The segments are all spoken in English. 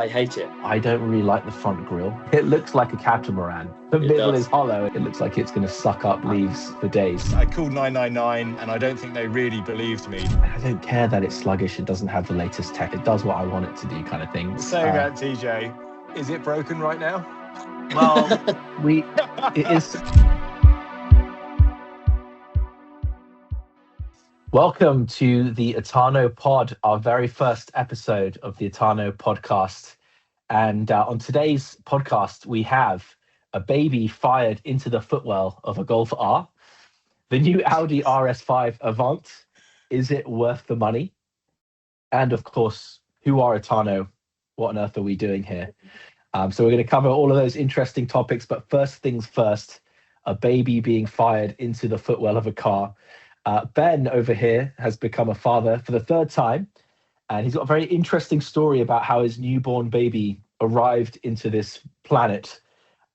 I hate it. I don't really like the front grille. It looks like a catamaran. The middle is hollow. It looks like it's going to suck up leaves for days. I called 999 and I don't think they really believed me. I don't care that it's sluggish. It doesn't have the latest tech. It does what I want it to do, kind of thing. Saying that, TJ, is it broken right now? Well, it is. Welcome to the Ottano Pod, our very first episode of the Ottano Podcast. And on today's podcast, we have a baby fired into the footwell of a Golf R, the new Audi RS5 Avant. Is it worth the money? And of course, who are Ottano? What on earth are we doing here? So we're going to cover all of those interesting topics. But first things first, a baby being fired into the footwell of a car. Ben over here has become a father for the third time, and he's got a very interesting story about how his newborn baby arrived into this planet.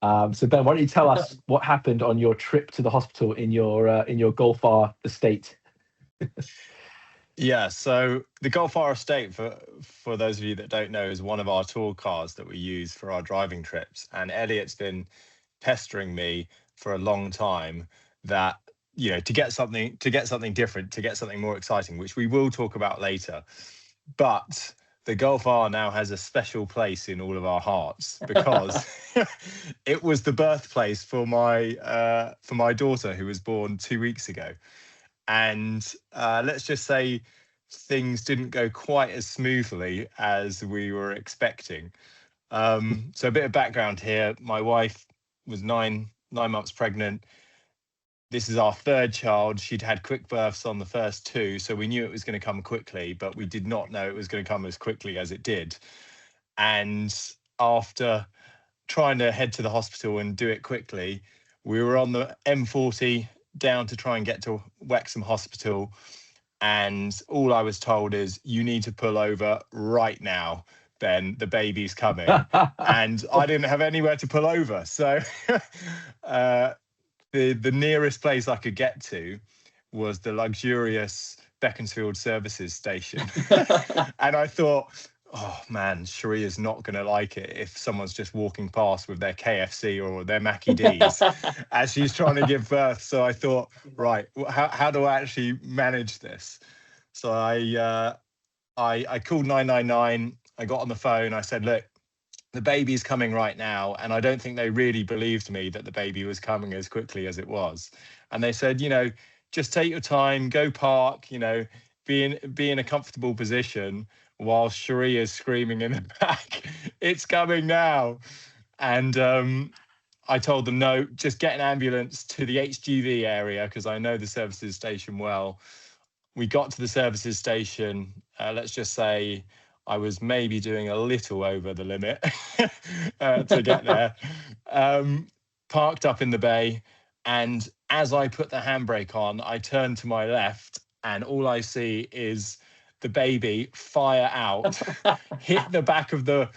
So Ben, why don't you tell us what happened on your trip to the hospital in your Golf R estate? Yeah, so the Golf R estate, for those of you that don't know, is one of our tour cars that we use for our driving trips. And Elliot's been pestering me for a long time that, you know, to get something different, to get something more exciting, which we will talk about later. But the Golf R now has a special place in all of our hearts because it was the birthplace for my daughter, who was born 2 weeks ago. And let's just say things didn't go quite as smoothly as we were expecting. So a bit of background here. My wife was nine months pregnant. This is our third child. She'd had quick births on the first two, so we knew it was going to come quickly, but we did not know it was going to come as quickly as it did. And after trying to head to the hospital and do it quickly, we were on the M40 down to try and get to Wexham Hospital. And all I was told is, you need to pull over right now, Ben, the baby's coming. And I didn't have anywhere to pull over. So the nearest place I could get to was the luxurious Beaconsfield services station. And I thought, oh man, Sharia's not going to like it if someone's just walking past with their KFC or their Mackie D's as she's trying to give birth. So I thought, right, how do I actually manage this? So I called 999. I got on the phone. I said, look, the baby's coming right now. And I don't think they really believed me that the baby was coming as quickly as it was. And they said, you know, just take your time, go park, you know, be in a comfortable position while Sharia is screaming in the back, it's coming now. And I told them, no, just get an ambulance to the HGV area because I know the services station well. We got to the services station. Let's just say I was maybe doing a little over the limit to get there. Parked up in the bay. And as I put the handbrake on, I turned to my left and all I see is the baby fire out, hit the back of the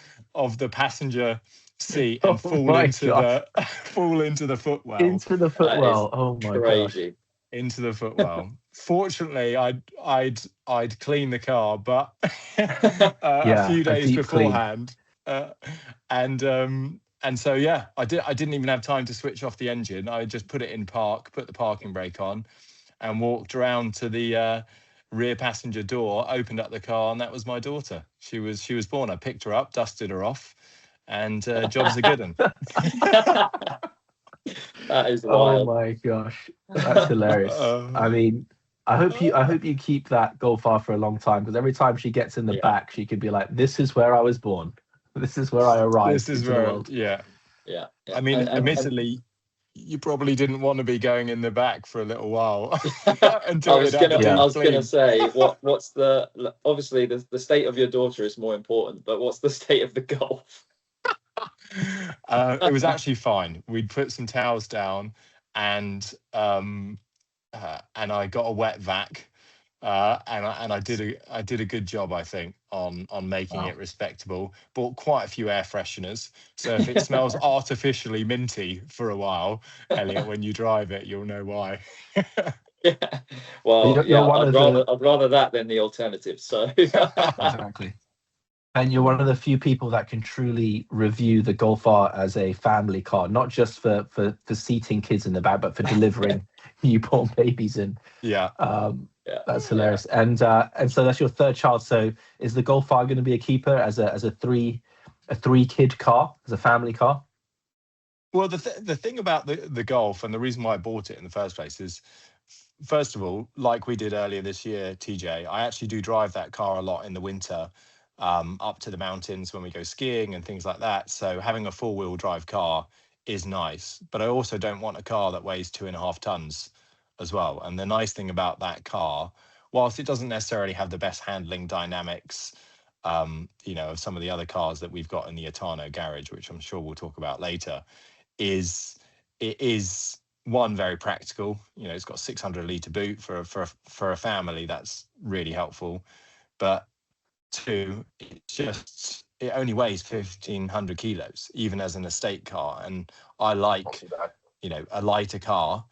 passenger seat and fall into the footwell. Into the footwell. Oh my crazy. gosh. Into the footwell. Fortunately, I'd cleaned the car, but a few days beforehand, and so yeah, I didn't even have time to switch off the engine. I just put it in park, put the parking brake on, and walked around to the rear passenger door, opened up the car, and that was my daughter. She was born. I picked her up, dusted her off, and job's a good one. That is wild. Oh my gosh, that's hilarious. I mean, I hope you keep that Golf R for a long time, because every time she gets in the back, she could be like, "This is where I was born. This is where I arrived." This is where, yeah. I mean, admittedly, you probably didn't want to be going in the back for a little while. Until I was gonna say, what's the obviously the state of your daughter is more important, but what's the state of the Golf? It was actually fine. We'd put some towels down, and I got a wet vac, and I did a good job, I think, on making it respectable. Bought quite a few air fresheners, so if it smells artificially minty for a while, Elliot, when you drive it, you'll know why. Yeah. Well, I'd rather that than the alternative. So exactly. And you're one of the few people that can truly review the Golf R as a family car, not just for seating kids in the back, but for delivering newborn babies in. Yeah. That's hilarious. And so that's your third child. So is the Golf R going to be a keeper as a three kid car, as a family car? Well, the thing about the Golf, and the reason why I bought it in the first place is, first of all, like we did earlier this year, TJ, I actually do drive that car a lot in the winter, up to the mountains when we go skiing and things like that. So having a 4-wheel drive car is nice, but I also don't want a car that weighs 2.5 tons as well. And the nice thing about that car, whilst it doesn't necessarily have the best handling dynamics, of some of the other cars that we've got in the Ottano garage, which I'm sure we'll talk about later, is one, very practical. It's got 600-litre boot for a family. That's really helpful. But 2, it only weighs 1,500 kilos, even as an estate car. And I like, a lighter car,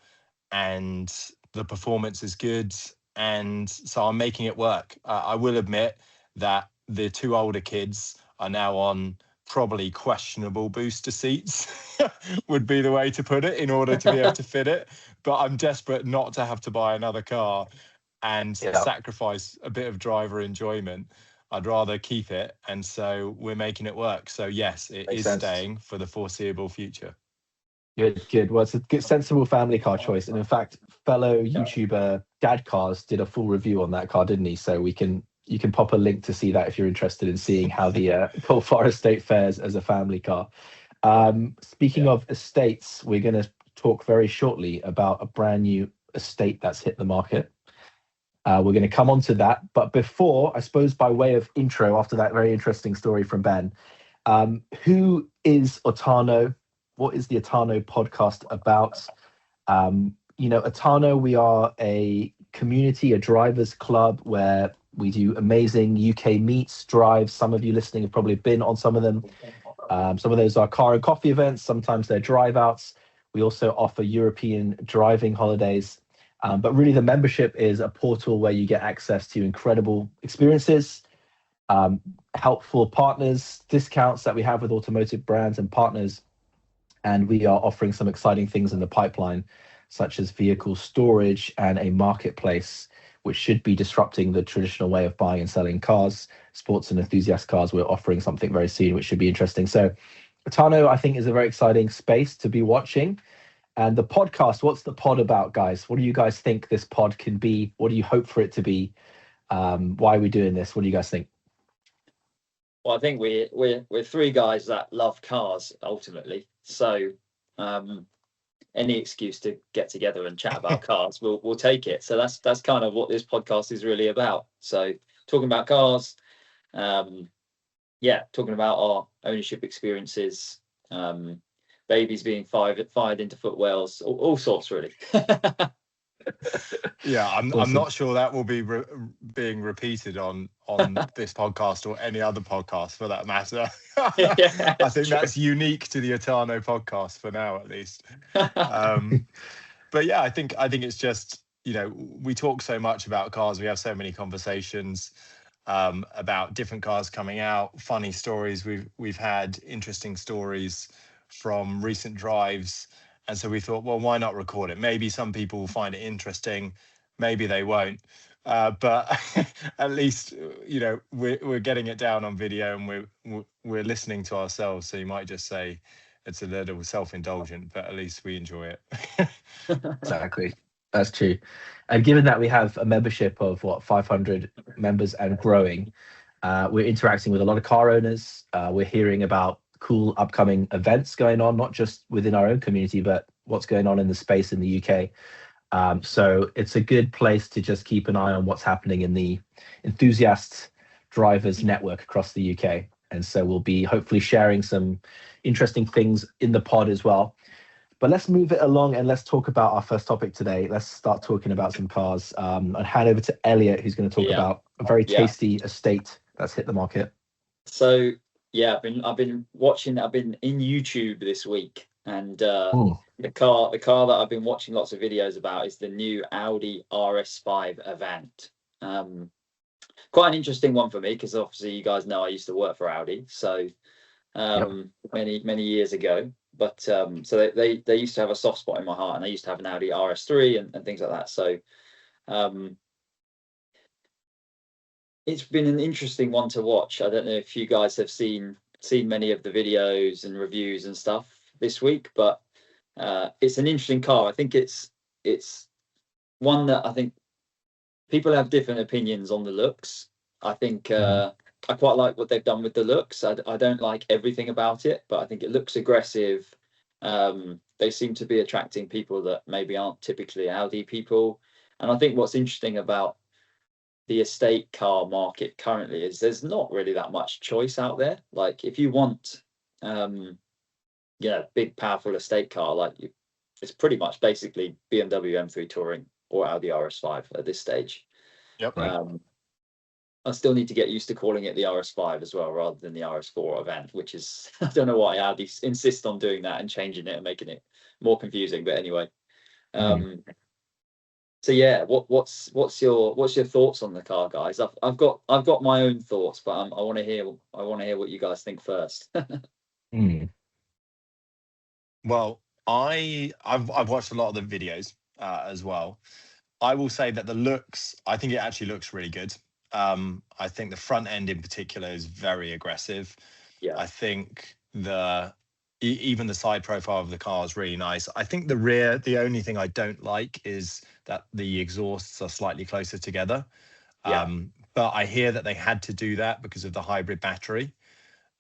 and the performance is good. And so I'm making it work. I will admit that the 2 older kids are now on probably questionable booster seats would be the way to put it, in order to be able to fit it. But I'm desperate not to have to buy another car and sacrifice a bit of driver enjoyment. I'd rather keep it, and so we're making it work. So yes, it Makes is sense. Staying for the foreseeable future. Good. Well, it's a good, sensible family car choice. And in fact, fellow YouTuber Dad Cars did a full review on that car, didn't he? So you can pop a link to see that if you're interested in seeing how the Golf R estate fares as a family car. Speaking of estates, we're going to talk very shortly about a brand new estate that's hit the market. We're going to come on to that. But before, I suppose by way of intro, after that very interesting story from Ben, who is Ottano? What is the Ottano podcast about? Ottano, we are a community, a drivers club where we do amazing UK meets, drives. Some of you listening have probably been on some of them. Some of those are car and coffee events. Sometimes they're drive outs. We also offer European driving holidays. But really, the membership is a portal where you get access to incredible experiences, helpful partners, discounts that we have with automotive brands and partners. And we are offering some exciting things in the pipeline, such as vehicle storage and a marketplace, which should be disrupting the traditional way of buying and selling cars, sports and enthusiast cars. We're offering something very soon, which should be interesting. So Ottano, I think, is a very exciting space to be watching. And the podcast, what's the pod about, guys? What do you guys think this pod can be? What do you hope for it to be? Why are we doing this? What do you guys think? Well, I think we're 3 guys that love cars ultimately. So any excuse to get together and chat about cars, we'll take it. So that's kind of what this podcast is really about. So talking about cars, talking about our ownership experiences, babies being fired into footwells, all sorts really. Yeah, I'm not sure that will be being repeated on this podcast or any other podcast for that matter. I think that's unique to the Ottano podcast for now, at least. But yeah, I think it's just, we talk so much about cars. We have so many conversations about different cars coming out, funny stories we've had, interesting stories from recent drives. And so we thought, well, why not record it? Maybe some people will find it interesting, maybe they won't. But at least, we're getting it down on video, and we're listening to ourselves. So you might just say it's a little self-indulgent, but at least we enjoy it. Exactly. That's true. And given that we have a membership of 500 members and growing, we're interacting with a lot of car owners. We're hearing about cool upcoming events going on, not just within our own community, but what's going on in the space in the UK. So it's a good place to just keep an eye on what's happening in the enthusiast drivers network across the UK. And so we'll be hopefully sharing some interesting things in the pod as well. But let's move it along and let's talk about our first topic today. Let's start talking about some cars. I'll hand over to Elliot, who's going to talk about a very tasty estate that's hit the market. So yeah, I've been watching. I've been in YouTube this week, and the car that I've been watching lots of videos about is the new Audi RS5 Avant. quite an interesting one for me, because obviously you guys know I used to work for Audi, so many years ago. But so they used to have a soft spot in my heart, and they used to have an Audi RS3 and things like that. So it's been an interesting one to watch. I don't know if you guys have seen many of the videos and reviews and stuff this week, but it's an interesting car. I think it's one that I think people have different opinions on the looks. I think I quite like what they've done with the looks. I don't like everything about it, but I think it looks aggressive. They seem to be attracting people that maybe aren't typically Audi people. And I think what's interesting about the estate car market currently is there's not really that much choice out there. Like if you want big powerful estate car, like it's pretty much basically BMW M3 Touring or Audi RS5 at this stage. Yep. I still need to get used to calling it the RS5 as well, rather than the RS4 Avant, which is, I don't know why Audi insist on doing that and changing it and making it more confusing. But anyway, so yeah, what's your thoughts on the car, guys? I've got my own thoughts, but I want to hear what you guys think first. Well, I've watched a lot of the videos as well. I will say that the looks, I think it actually looks really good. I think the front end in particular is very aggressive. Yeah. I think even the side profile of the car is really nice. I think the rear, the only thing I don't like is that the exhausts are slightly closer together. Yeah. But I hear that they had to do that because of the hybrid battery,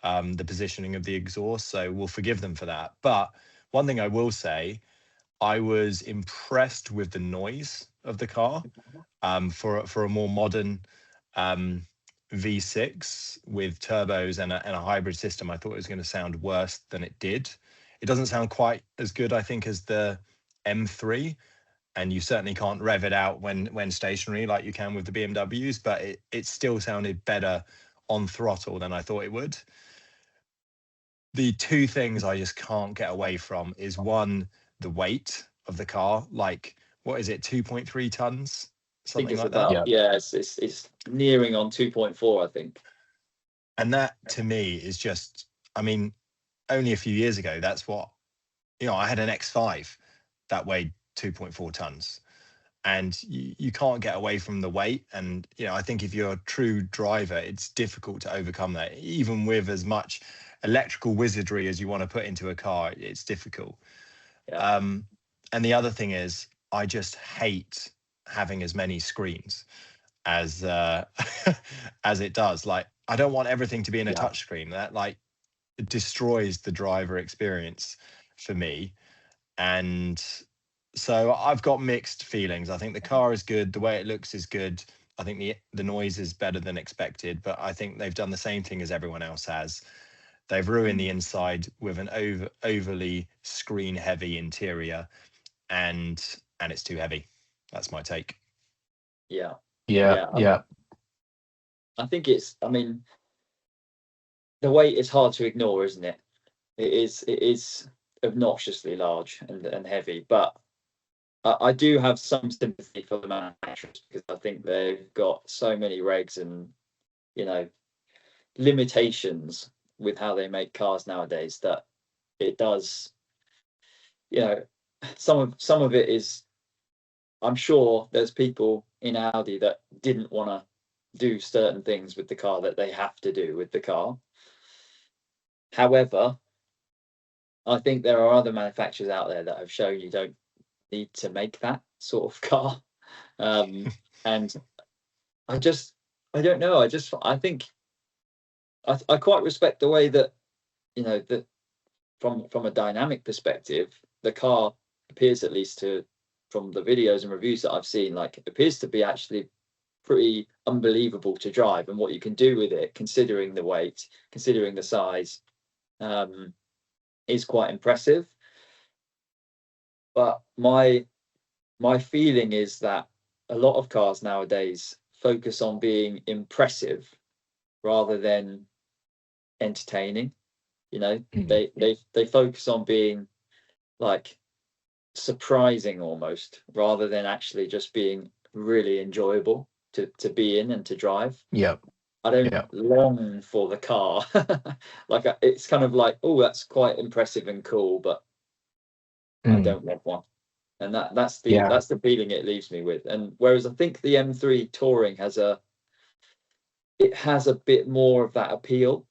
the positioning of the exhaust. So we'll forgive them for that. But one thing I will say, I was impressed with the noise of the car for a more modern V6 with turbos and a hybrid system. I thought it was going to sound worse than it did. It doesn't sound quite as good, I think, as the M3, and you certainly can't rev it out when stationary like you can with the BMWs, but it still sounded better on throttle than I thought it would. The two things I just can't get away from is, one, the weight of the car. Like, what is it, 2.3 tons? Something like that. Yeah, it's nearing on 2.4, I think. And that to me is just, I mean, only a few years ago, that's what, I had an X5 that weighed 2.4 tons. And you can't get away from the weight. And, I think if you're a true driver, it's difficult to overcome that. Even with as much electrical wizardry as you want to put into a car, it's difficult. Yeah. And the other thing is, I just hate having as many screens as as it does. Like, I don't want everything to be in a touch screen. That it destroys the driver experience for me. And so I've got mixed feelings. I think the car is good, the way it looks is good. I think the noise is better than expected, but I think they've done the same thing as everyone else has. They've ruined the inside with an overly screen heavy interior, and it's too heavy. That's my take. Yeah. I think the weight is hard to ignore, isn't it? It is obnoxiously large and heavy, but I do have some sympathy for the manufacturers, because I think they've got so many regs and limitations with how they make cars nowadays that it does. Some of it is, I'm sure there's people in Audi that didn't want to do certain things with the car that they have to do with the car. However, I think there are other manufacturers out there that have shown you don't need to make that sort of car. And I don't know. I think I quite respect the way that, that from a dynamic perspective, the car appears, at least from the videos and reviews that I've seen, appears to be actually pretty unbelievable to drive, and what you can do with it, considering the weight, considering the size, is quite impressive. But my feeling is that a lot of cars nowadays focus on being impressive rather than entertaining. They focus on being surprising almost, rather than actually just being really enjoyable. to be in and to drive. Yeah. I don't long for the car. Like it's kind of like, oh, that's quite impressive and cool, but I don't want one. And that's the feeling it leaves me with. And whereas I think the M3 Touring has a bit more of that appeal.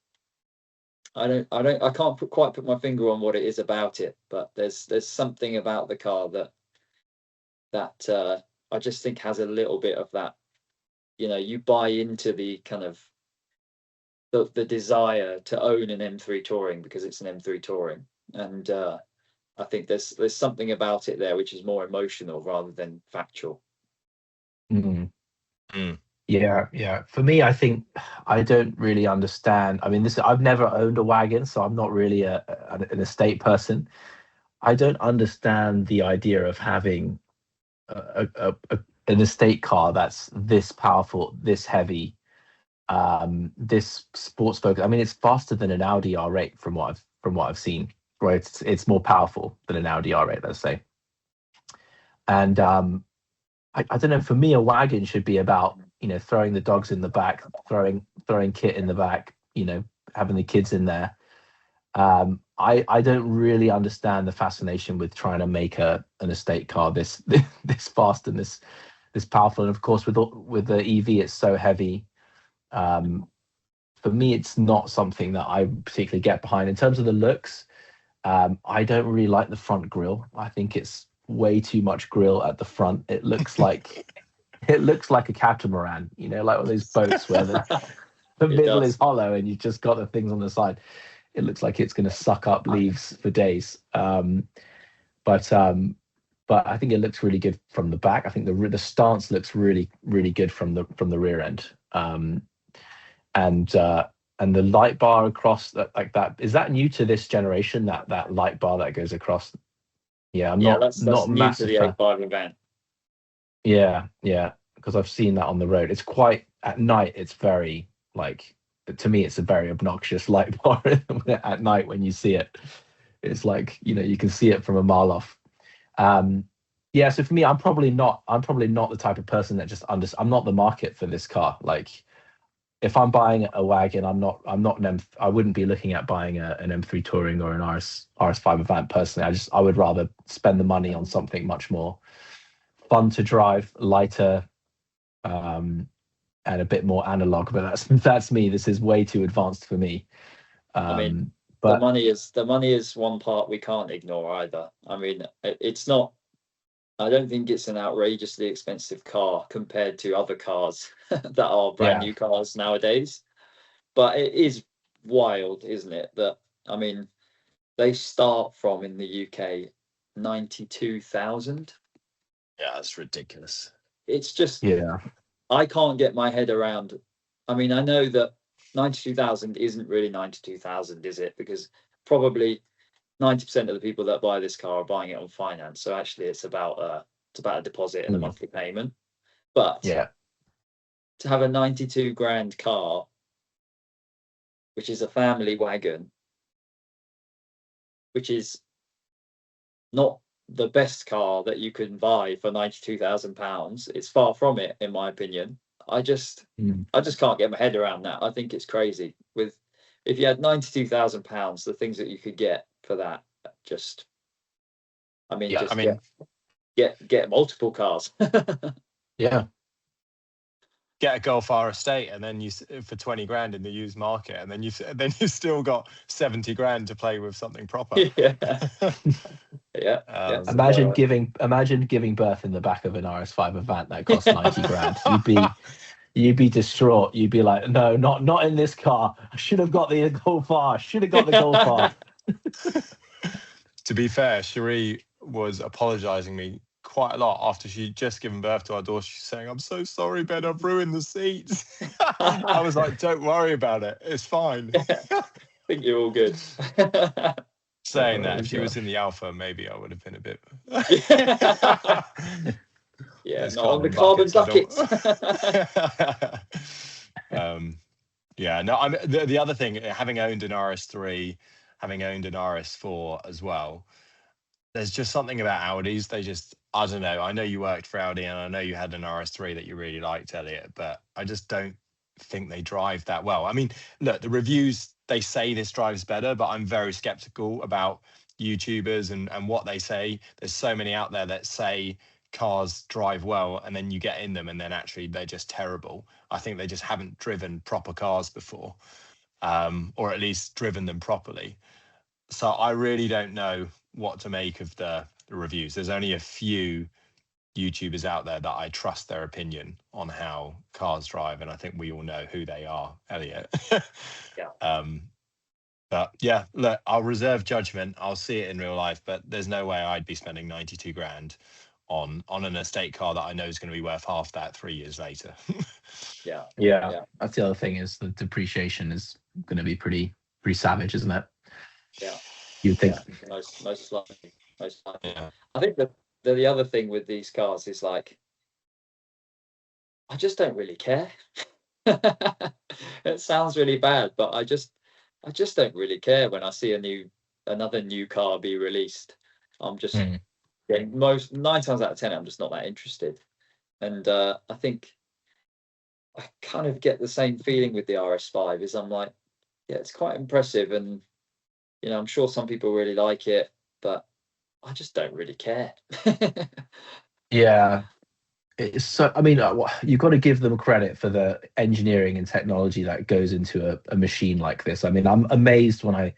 I can't quite put my finger on what it is about it, but there's something about the car that I just think has a little bit of that. You know, you buy into the kind of the desire to own an M3 Touring because it's an M3 Touring, and I think there's something about it there which is more emotional rather than factual. Yeah. For me, I think I don't really understand. I mean, I've never owned a wagon, so I'm not really an estate person. I don't understand the idea of having an estate car that's this powerful, this heavy, this sports focused. I mean, it's faster than an Audi R8 from what I've seen. Right, it's more powerful than an Audi R8, let's say. And I don't know. For me, a wagon should be about, you know, throwing the dogs in the back, throwing kit in the back, you know, having the kids in there. I don't really understand the fascination with trying to make an estate car this fast and this powerful. And of course, with the EV, it's so heavy. For me, it's not something that I particularly get behind. In terms of the looks, I don't really like the front grille. I think it's way too much grille at the front. It looks like a catamaran, you know, like one of those boats where the middle is hollow and you've just got the things on the side. It looks like it's going to suck up leaves for days. But I think it looks really good from the back. I think the stance looks really, really good from the rear end. And the light bar across that, is that new to this generation? That light bar that goes across. Yeah, that's not new massive to the A5 Avant. Yeah, because I've seen that on the road. It's quite at night. It's very to me, it's a very obnoxious light bar at night when you see it. It's like, you know, you can see it from a mile off. So for me, I'm probably not the type of person that just I'm not the market for this car. Like, if I'm buying a wagon, I wouldn't be looking at buying an M3 Touring or an RS5 Avant personally. I would rather spend the money on something much more fun to drive, lighter, and a bit more analog. But that's me. This is way too advanced for me. I mean, but the money is one part we can't ignore either. I mean, it's not. I don't think it's an outrageously expensive car compared to other cars that are brand new cars nowadays. But it is wild, isn't it? That, I mean, they start from, in the UK, 92,000. Yeah, that's ridiculous. It's just, I can't get my head around. I mean, I know that 92,000 isn't really 92,000, is it? Because probably 90% of the people that buy this car are buying it on finance. So actually, it's about a deposit and a monthly payment. But to have a 92 grand car, which is a family wagon, which is not the best car that you can buy for £92,000, it's far from it, in my opinion. I just can't get my head around that. I think it's crazy. If you had £92,000, the things that you could get for that, get multiple cars. Get a Golf R estate, and then for 20 grand in the used market, and then you've still got 70 grand to play with something proper. Imagine giving birth in the back of an RS5 Avant that costs 90 grand. You'd be distraught. You'd be like, no, not in this car. I should have got the Golf R. Golf R. To be fair, Cherie was apologizing me quite a lot after she'd just given birth to our daughter. She's saying, "I'm so sorry, Ben, I've ruined the seats." I was like, "Don't worry about it. It's fine." I think you're all good. Saying that, if she was in the Alpha, maybe I would have been a bit. Not on the carbon buckets. The other thing, having owned an RS3, having owned an RS4 as well, there's just something about Audis. I don't know. I know you worked for Audi, and I know you had an RS3 that you really liked, Elliot, but I just don't think they drive that well. I mean, look, the reviews, they say this drives better, but I'm very skeptical about YouTubers and what they say. There's so many out there that say cars drive well, and then you get in them and then actually they're just terrible. I think they just haven't driven proper cars before, or at least driven them properly. So I really don't know what to make of the reviews. There's only a few YouTubers out there that I trust their opinion on how cars drive, and I think we all know who they are, Elliot. Yeah. But yeah, look, I'll reserve judgment. I'll see it in real life, but there's no way I'd be spending 92 grand on an estate car that I know is going to be worth half that 3 years later. Yeah. That's the other thing, is the depreciation is going to be pretty savage, isn't it? Yeah. You'd think. Yeah. Most likely. Yeah. I think that the other thing with these cars is like, I just don't really care. It sounds really bad, but I just don't really care when I see another new car be released. I'm just getting 9 times out of 10, I'm just not that interested. And I think I kind of get the same feeling with the RS5. Is I'm like, yeah, it's quite impressive, and I'm sure some people really like it, but I just don't really care. Yeah. It's so, I mean, you've got to give them credit for the engineering and technology that goes into a machine like this. I mean, I'm amazed when I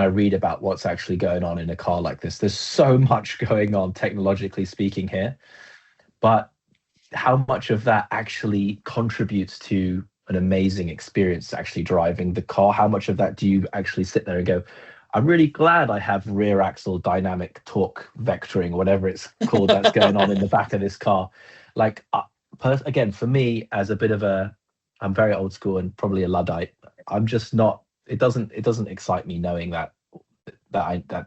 read about what's actually going on in a car like this. There's so much going on technologically speaking here, but how much of that actually contributes to an amazing experience actually driving the car? How much of that do you actually sit there and go, I'm really glad I have rear axle dynamic torque vectoring, whatever it's called, that's going on in the back of this car. Like, again, for me, as a bit of I'm very old school and probably a Luddite. I'm just not. It doesn't excite me knowing that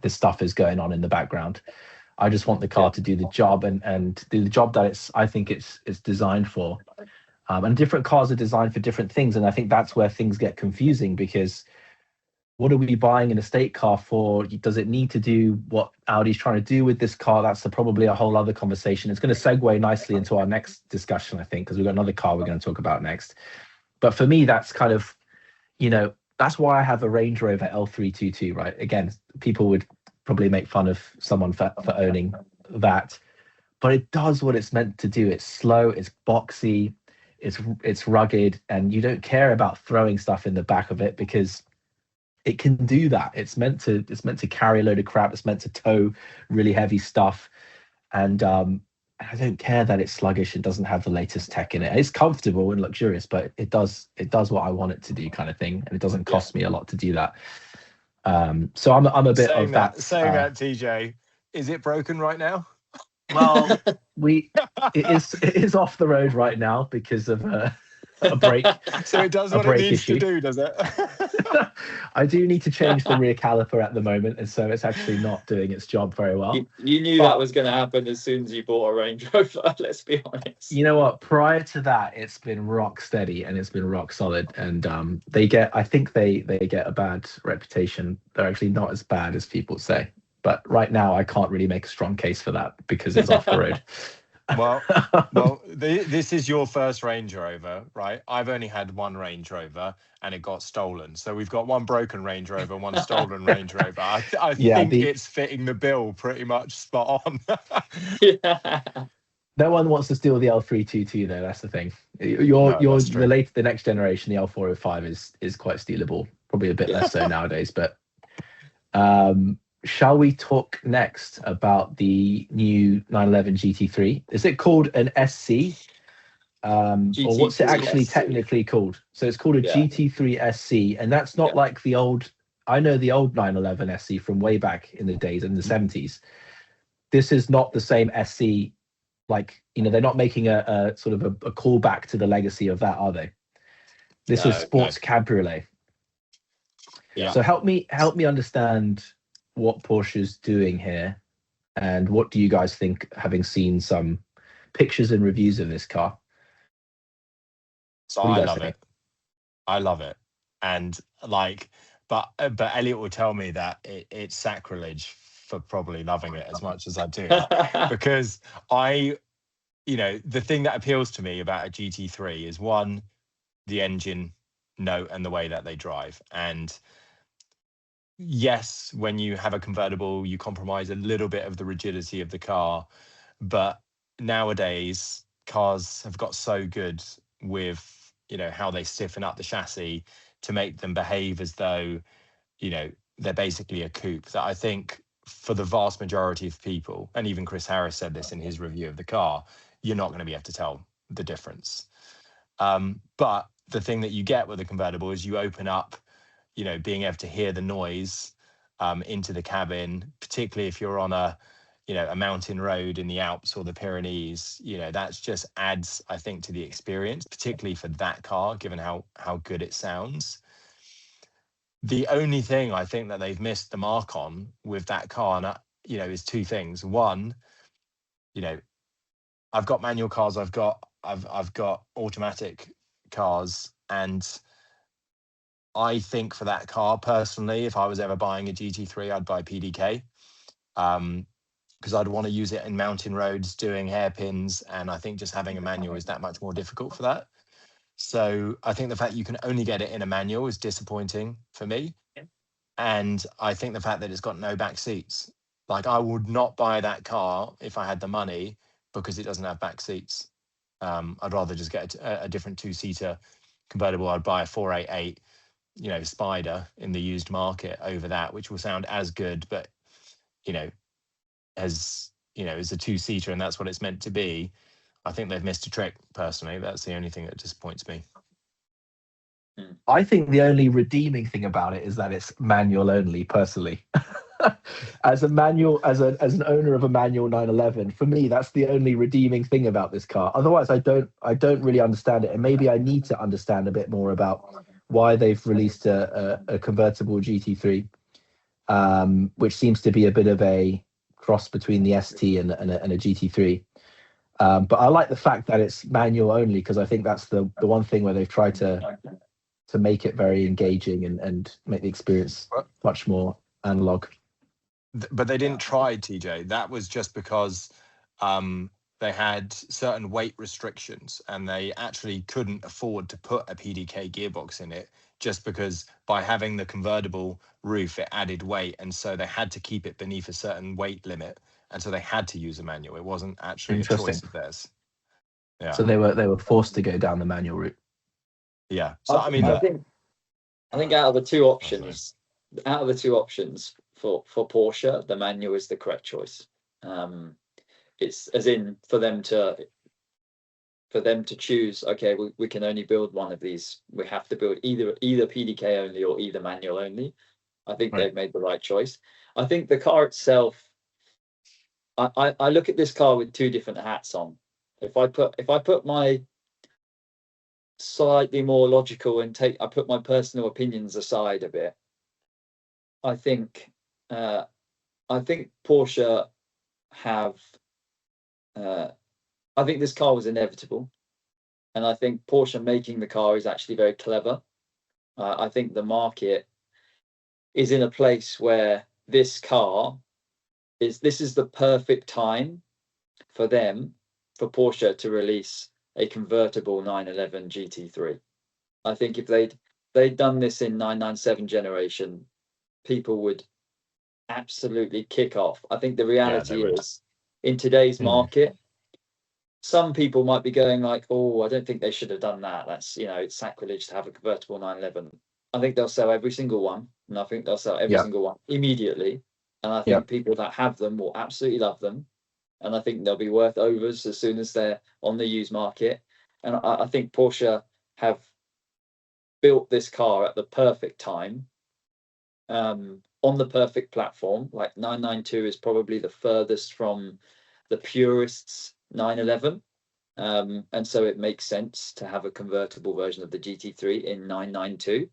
this stuff is going on in the background. I just want the car to do the job and do the job that I think it's designed for. And different cars are designed for different things, and I think that's where things get confusing, because what are we buying an estate car for? Does it need to do what Audi's trying to do with this car? That's probably a whole other conversation. It's going to segue nicely into our next discussion, I think, because we've got another car we're going to talk about next. But for me, that's kind of, that's why I have a Range Rover L322, right? Again, people would probably make fun of someone for owning that, but it does what it's meant to do. It's slow, it's boxy, it's rugged, and you don't care about throwing stuff in the back of it because it can do that. It's meant to carry a load of crap. It's meant to tow really heavy stuff, and I don't care that it's sluggish and doesn't have the latest tech in it. It's comfortable and luxurious, but it does what I want it to do, kind of thing, and it doesn't cost me a lot to do that. So I'm a bit saying of that. Saying that, TJ, is it broken right now? Well, it is off the road right now because of a brake. So it does what it needs to do, does it? I do need to change the rear caliper at the moment, and so it's actually not doing its job very well. You knew that was going to happen as soon as you bought a Range Rover, let's be honest. You know what? Prior to that, it's been rock steady and it's been rock solid. And I think they get a bad reputation. They're actually not as bad as people say. But right now, I can't really make a strong case for that because it's off the road. Well, this is your first Range Rover, right? I've only had one Range Rover and it got stolen. So we've got one broken Range Rover, one stolen Range Rover. I think it's fitting the bill pretty much spot on. Yeah. No one wants to steal the L322 though. That's the thing. The next generation, the L405 is quite stealable. Probably a bit less so nowadays, but shall we talk next about the new 911 GT3? Is it called an SC? Or what's it actually technically called? So it's called a GT3 SC, and that's not like the old. I know the old 911 SC from way back in the days in the 70s. This is not the same SC. Like, they're not making a sort of a callback to the legacy of that, are they? This is sports cabriolet. Yeah. So help me understand what Porsche's doing here, and what do you guys think, having seen some pictures and reviews of this car? So I love it. And but Elliot will tell me that it's sacrilege for probably loving it as much as I do, because the thing that appeals to me about a GT3 is, one, the engine note and the way that they drive. And yes, when you have a convertible, you compromise a little bit of the rigidity of the car. But nowadays, cars have got so good with, how they stiffen up the chassis to make them behave as though, they're basically a coupe, that I think for the vast majority of people, and even Chris Harris said this in his review of the car, you're not going to be able to tell the difference. But the thing that you get with a convertible is you open up, being able to hear the noise into the cabin, particularly if you're on a mountain road in the Alps or the Pyrenees. That's just adds, I think, to the experience, particularly for that car, given how good it sounds. The only thing I think that they've missed the mark on with that car, is two things. One, I've got manual cars, I've got automatic cars, and I think for that car personally, if I was ever buying a GT3, I'd buy PDK, because I'd want to use it in mountain roads doing hairpins, and I think just having a manual is that much more difficult for that. So I think the fact you can only get it in a manual is disappointing for me. And I think the fact that it's got no back seats, like, I would not buy that car if I had the money because it doesn't have back seats. I'd rather just get a different two-seater convertible. I'd buy a 488, Spider in the used market over that, which will sound as good, but, as, is a two-seater and that's what it's meant to be. I think they've missed a trick, personally. That's the only thing that disappoints me. I think the only redeeming thing about it is that it's manual only, personally. As an owner of a manual 911, for me, that's the only redeeming thing about this car. Otherwise, I don't really understand it. And maybe I need to understand a bit more about why they've released a convertible GT3, which seems to be a bit of a cross between the ST and a GT3. But I like the fact that it's manual only, because I think that's the one thing where they've tried to make it very engaging and make the experience much more analog. But they didn't try, TJ. That was just because they had certain weight restrictions, and they actually couldn't afford to put a PDK gearbox in it, just because by having the convertible roof, it added weight, and so they had to keep it beneath a certain weight limit, and so they had to use a manual. It wasn't actually a choice of theirs. Yeah. So they were forced to go down the manual route. Yeah. So I think out of the two options, for Porsche, the manual is the correct choice. It's as in for them to choose, okay, we can only build one of these. We have to build either PDK only or either manual only. I think they've made the right choice. I think the car itself, I look at this car with two different hats on. If I put my slightly more logical and I put my personal opinions aside a bit, I think Porsche have I think this car was inevitable, and I think Porsche making the car is actually very clever. I think the market is in a place where this is the perfect time for Porsche to release a convertible 911 GT3. I think if they'd done this in 997 generation, people would absolutely kick off. I think the reality is, in today's market, some people might be going like, oh, I don't think they should have done that. That's, it's sacrilege to have a convertible 911. I think they'll sell every single one, and I think they'll sell every single one immediately. And I think people that have them will absolutely love them. And I think they'll be worth overs as soon as they're on the used market. And I think Porsche have built this car at the perfect time, on the perfect platform. Like 992 is probably the furthest from the purists 911. And so it makes sense to have a convertible version of the GT3 in 992.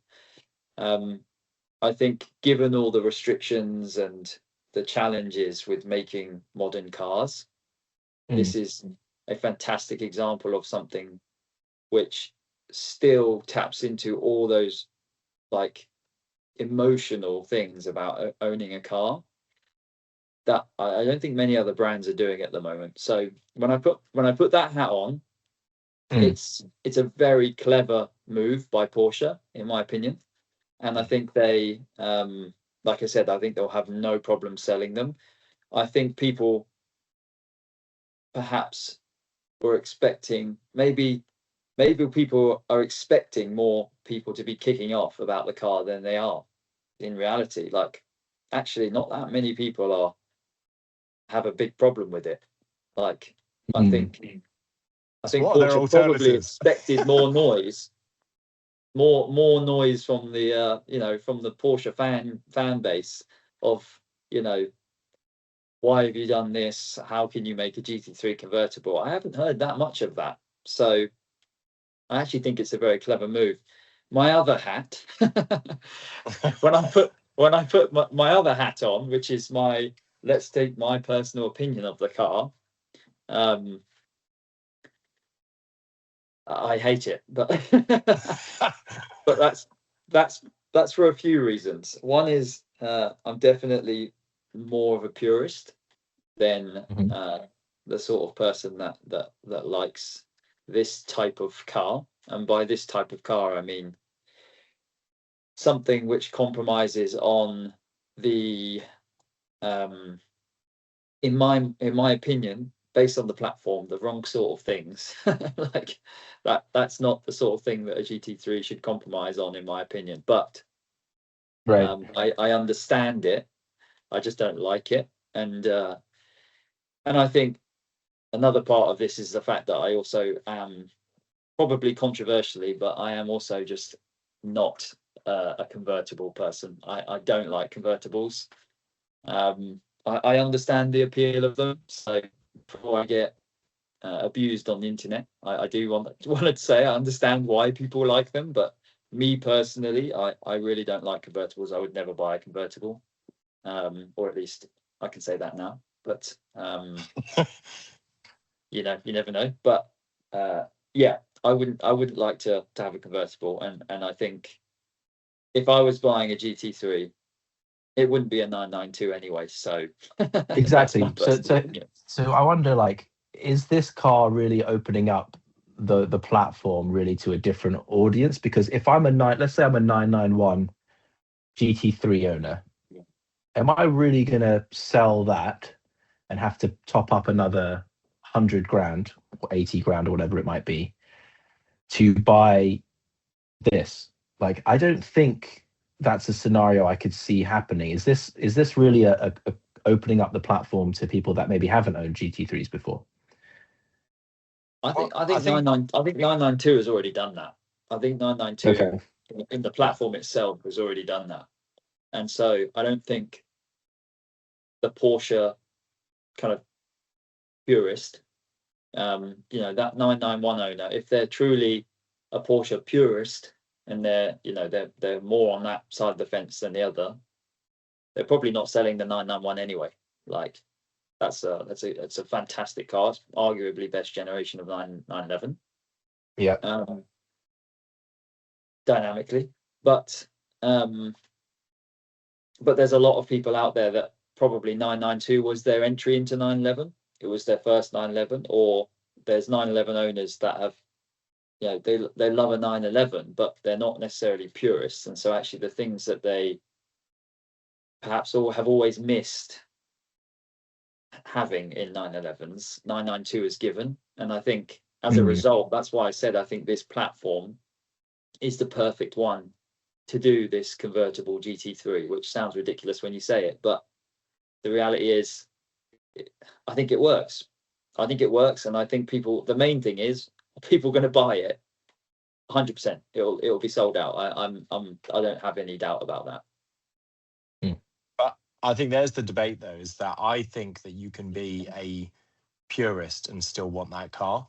I think given all the restrictions and the challenges with making modern cars, this is a fantastic example of something which still taps into all those like emotional things about owning a car. that I don't think many other brands are doing at the moment. So when I put that hat on, it's a very clever move by Porsche, in my opinion. And I think they, like I said, I think they'll have no problem selling them. I think people perhaps were expecting, maybe people are expecting more people to be kicking off about the car than they are in reality. Like, actually, not that many people have a big problem with it. Like, I think Porsche probably expected more noise. More noise from the from the Porsche fan base of, why have you done this? How can you make a GT3 convertible? I haven't heard that much of that. So I actually think it's a very clever move. My other hat, when I put my other hat on, which is let's take my personal opinion of the car. I hate it, but but that's for a few reasons. One is I'm definitely more of a purist than the sort of person that likes this type of car. And by this type of car, I mean something which compromises on the in my opinion, based on the platform, the wrong sort of things. Like that's not the sort of thing that a GT3 should compromise on, in my opinion. But I understand it. I just don't like it. And I think another part of this is the fact that I also am, probably controversially, but I am also just not a convertible person. I don't like convertibles. I understand the appeal of them. So before I get abused on the internet, I do want to say I understand why people like them, but me personally, I really don't like convertibles. I would never buy a convertible, or at least I can say that now. But you never know. But yeah, I wouldn't like to have a convertible, and I think if I was buying a GT3, it wouldn't be a 992 anyway. So exactly. So I wonder, like, is this car really opening up the platform really to a different audience? Because if I'm let's say I'm a 991 GT3 owner, am I really going to sell that and have to top up another 100 grand or 80 grand or whatever it might be to buy this? Like, I don't think that's a scenario I could see happening. Is this really a opening up the platform to people that maybe haven't owned GT3s before? I think 992 has already done that. I think 992 in the platform itself has already done that. And so I don't think the Porsche kind of purist, that 991 owner, if they're truly a Porsche purist and they're more on that side of the fence than the other, they're probably not selling the 991 anyway. Like, it's a fantastic car. It's arguably best generation of 911. Yeah. Dynamically, but there's a lot of people out there that probably 992 was their entry into 911. It was their first 911, or there's 911 owners that have, they love a 911, but they're not necessarily purists. And so actually the things that they perhaps have always missed having in 911s, 992 is given. And I think as a result, that's why I said I think this platform is the perfect one to do this convertible GT3, which sounds ridiculous when you say it, but the reality is, I think it works. And I think the main thing is, people are going to buy it 100%. It'll be sold out. I don't have any doubt about that. But I think there's the debate, though, is that I think that you can be a purist and still want that car,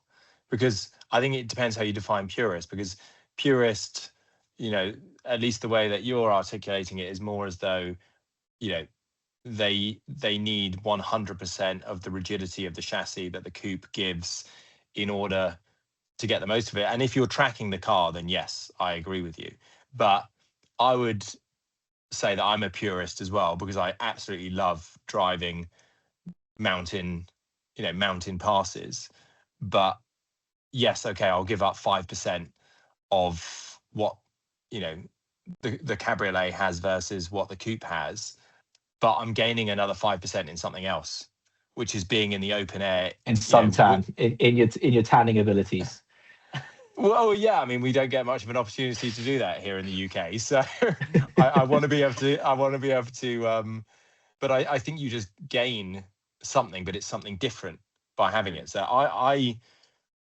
because I think it depends how you define purist. Because purist, at least the way that you're articulating it, is more as though, they need 100% of the rigidity of the chassis that the coupe gives in order to get the most of it. And if you're tracking the car, then yes, I agree with you. But I would say that I'm a purist as well, because I absolutely love driving mountain passes. But yes, okay, I'll give up 5% of what the Cabriolet has versus what the coupe has, but I'm gaining another 5% in something else, which is being in the open air in suntan, in your tanning abilities. Well, yeah, I mean, we don't get much of an opportunity to do that here in the UK, so I want to be able to. But I think you just gain something, but it's something different by having it. So I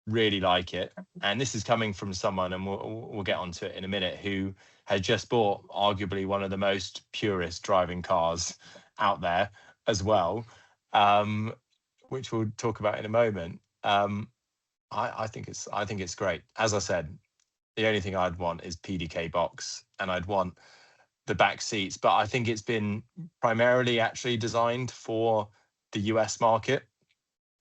really like it, and this is coming from someone, and we'll get onto it in a minute, who has just bought arguably one of the most purest driving cars out there as well, which we'll talk about in a moment. I think it's great. As I said, the only thing I'd want is PDK box, and I'd want the back seats, but I think it's been primarily actually designed for the US market.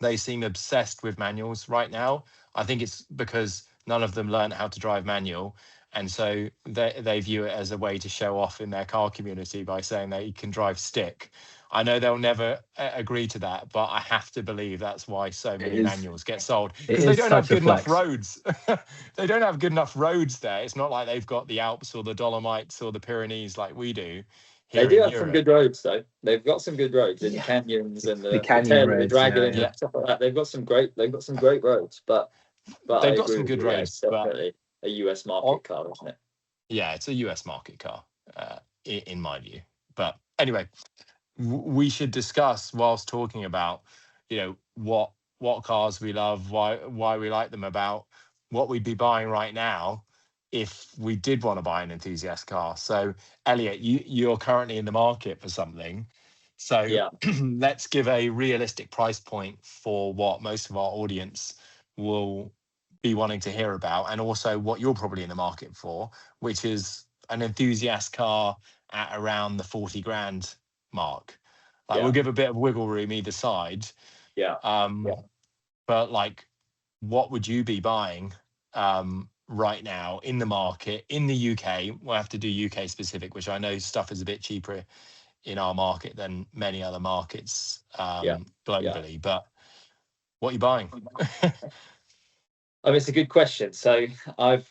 They seem obsessed with manuals right now. I think it's because none of them learned how to drive manual, and so they view it as a way to show off in their car community by saying they can drive stick. I know they'll never agree to that, but I have to believe that's why so many manuals get sold, because they don't have good enough roads. They don't have good enough roads there. It's not like they've got the Alps or the Dolomites or the Pyrenees like we do. They do have some good roads, though. They've got some good roads in canyons and the canyon roads, the dragon and stuff like that. They've got some great roads, but they've got some good roads. It's definitely a US market car, isn't it? Yeah, it's a US market car, in my view. But anyway, we should discuss, whilst talking about, what cars we love, why we like them, about what we'd be buying right now if we did want to buy an enthusiast car. So Elliot, you're currently in the market for something. So yeah. Let's give a realistic price point for what most of our audience will be wanting to hear about, and also what you're probably in the market for, which is an enthusiast car at around the 40 grand mark. We'll give a bit of wiggle room either side. But what would you be buying right now in the market in the UK? We'll have to do UK specific, which I know stuff is a bit cheaper in our market than many other markets globally. But what are you buying? I mean, it's a good question. So I've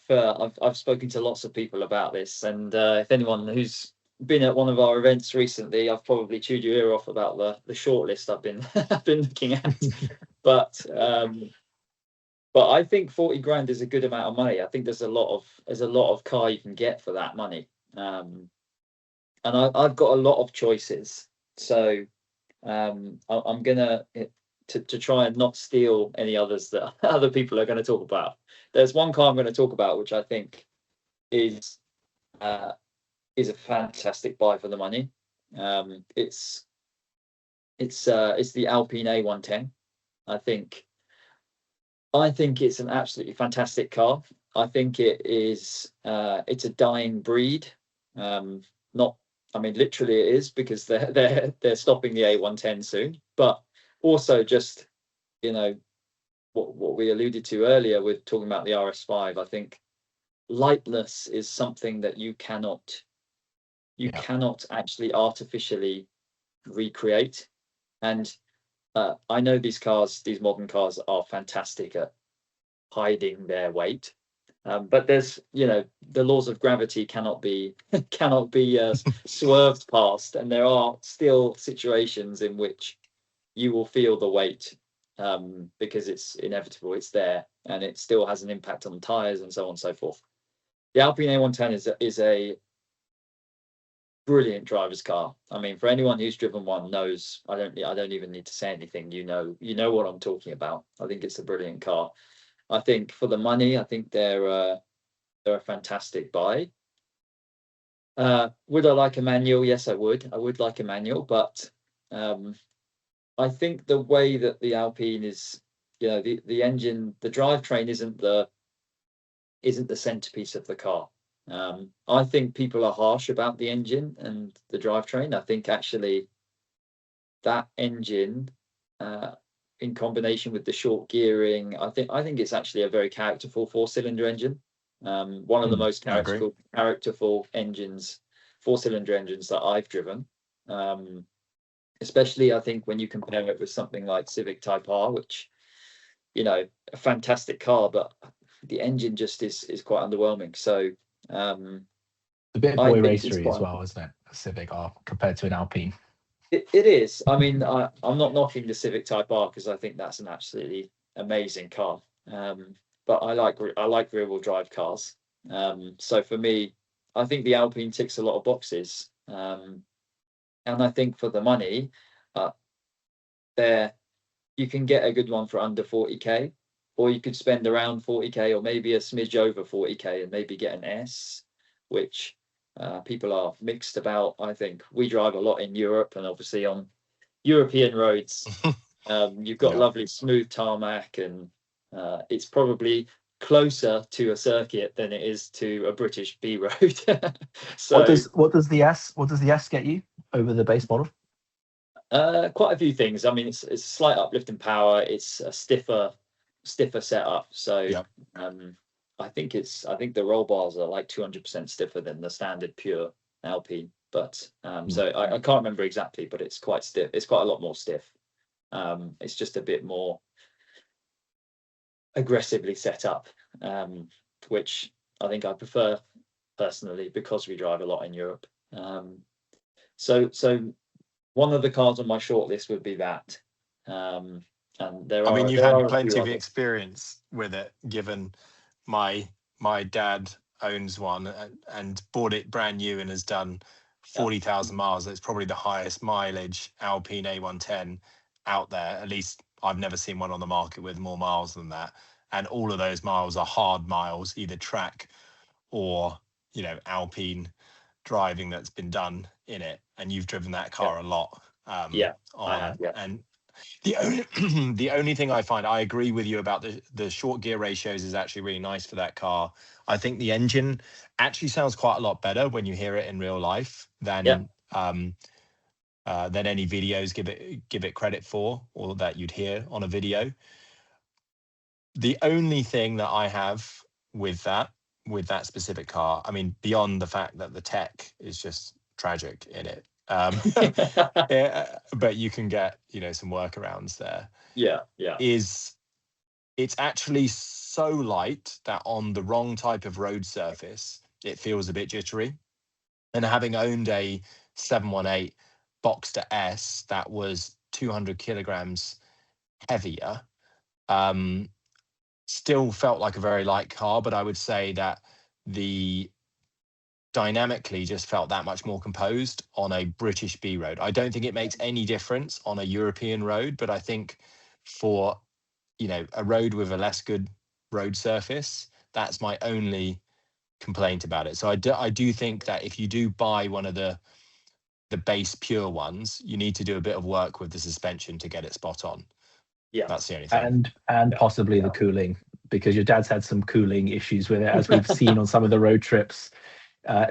spoken to lots of people about this, and if anyone who's been at one of our events recently, I've probably chewed your ear off about the short list I've been looking at. But I think 40 grand is a good amount of money. I think there's a lot of car you can get for that money. And I've got a lot of choices. So I'm gonna to try and not steal any others that other people are going to talk about. There's one car I'm going to talk about, which I think is a fantastic buy for the money. It's the Alpine A110. I think it's an absolutely fantastic car. I think it is it's a dying breed. Literally it is, because they're stopping the A110 soon, but also just what we alluded to earlier with talking about the RS5. I think lightness is something that you cannot actually artificially recreate. And I know these modern cars are fantastic at hiding their weight, but there's the laws of gravity cannot be swerved past, and there are still situations in which you will feel the weight, because it's inevitable. It's there, and it still has an impact on the tires and so on and so forth. The Alpine A110 is a brilliant driver's car. I mean, for anyone who's driven one knows, I don't even need to say anything. You know what I'm talking about. I think it's a brilliant car. I think for the money, I think they're a fantastic buy. Would I like a manual? Yes, I would. I would like a manual, but I think the way that the Alpine is, the engine, the drivetrain isn't the centerpiece of the car. I think people are harsh about the engine and the drivetrain. I think actually that engine, in combination with the short gearing, I think it's actually a very characterful 4-cylinder engine. One of the most characterful engines, 4-cylinder engines that I've driven. especially I think when you compare it with something like Civic Type R, which, you know, a fantastic car, but the engine just is quite underwhelming. So a bit I boy think it's racery as quite, well, isn't it? A Civic R compared to an Alpine. it is. I mean, I'm not knocking the Civic Type R because I think that's an absolutely amazing car. But I like rear wheel drive cars. So for me, I think the Alpine ticks a lot of boxes. And I think for the money, there you can get a good one for under 40k, or you could spend around 40k, or maybe a smidge over 40k, and maybe get an S, which people are mixed about. I think we drive a lot in Europe, and obviously on European roads, you've got lovely smooth tarmac, and it's probably closer to a circuit than it is to a British B road. So what does the S get you over the base model? quite a few things. I mean, it's a slight uplift in power. It's a stiffer setup. So I think the roll bars are like 200% stiffer than the standard pure Alpine. But so I can't remember exactly, but it's quite stiff. It's quite a lot more stiff. It's just a bit more aggressively set up, which I think I prefer personally because we drive a lot in Europe. So one of the cars on my shortlist would be that. And I mean, you've had plenty of experience with it, given my dad owns one and bought it brand new and has done 40,000 miles. It's probably the highest mileage Alpine A110 out there. At least I've never seen one on the market with more miles than that. And all of those miles are hard miles, either track or, you know, Alpine driving that's been done in it. And you've driven that car a lot. I have, And the only thing I find, I agree with you about the short gear ratios is actually really nice for that car. I think the engine actually sounds quite a lot better when you hear it in real life than any videos give it credit for, or that you'd hear on a video. The only thing that I have with that specific car, I mean, beyond the fact that the tech is just tragic in it, but you can get, you know, some workarounds there. Is it's actually so light that on the wrong type of road surface it feels a bit jittery. And having owned a 718 Boxster S that was 200 kilograms heavier, still felt like a very light car, but I would say that the dynamically just felt that much more composed on a British B road. I don't think it makes any difference on a European road, but I think for, you know, a road with a less good road surface, that's my only complaint about it. So I do think that if you do buy one of the base pure ones, you need to do a bit of work with the suspension to get it spot on. That's the only thing. And possibly the cooling, because your dad's had some cooling issues with it, as we've seen on some of the road trips.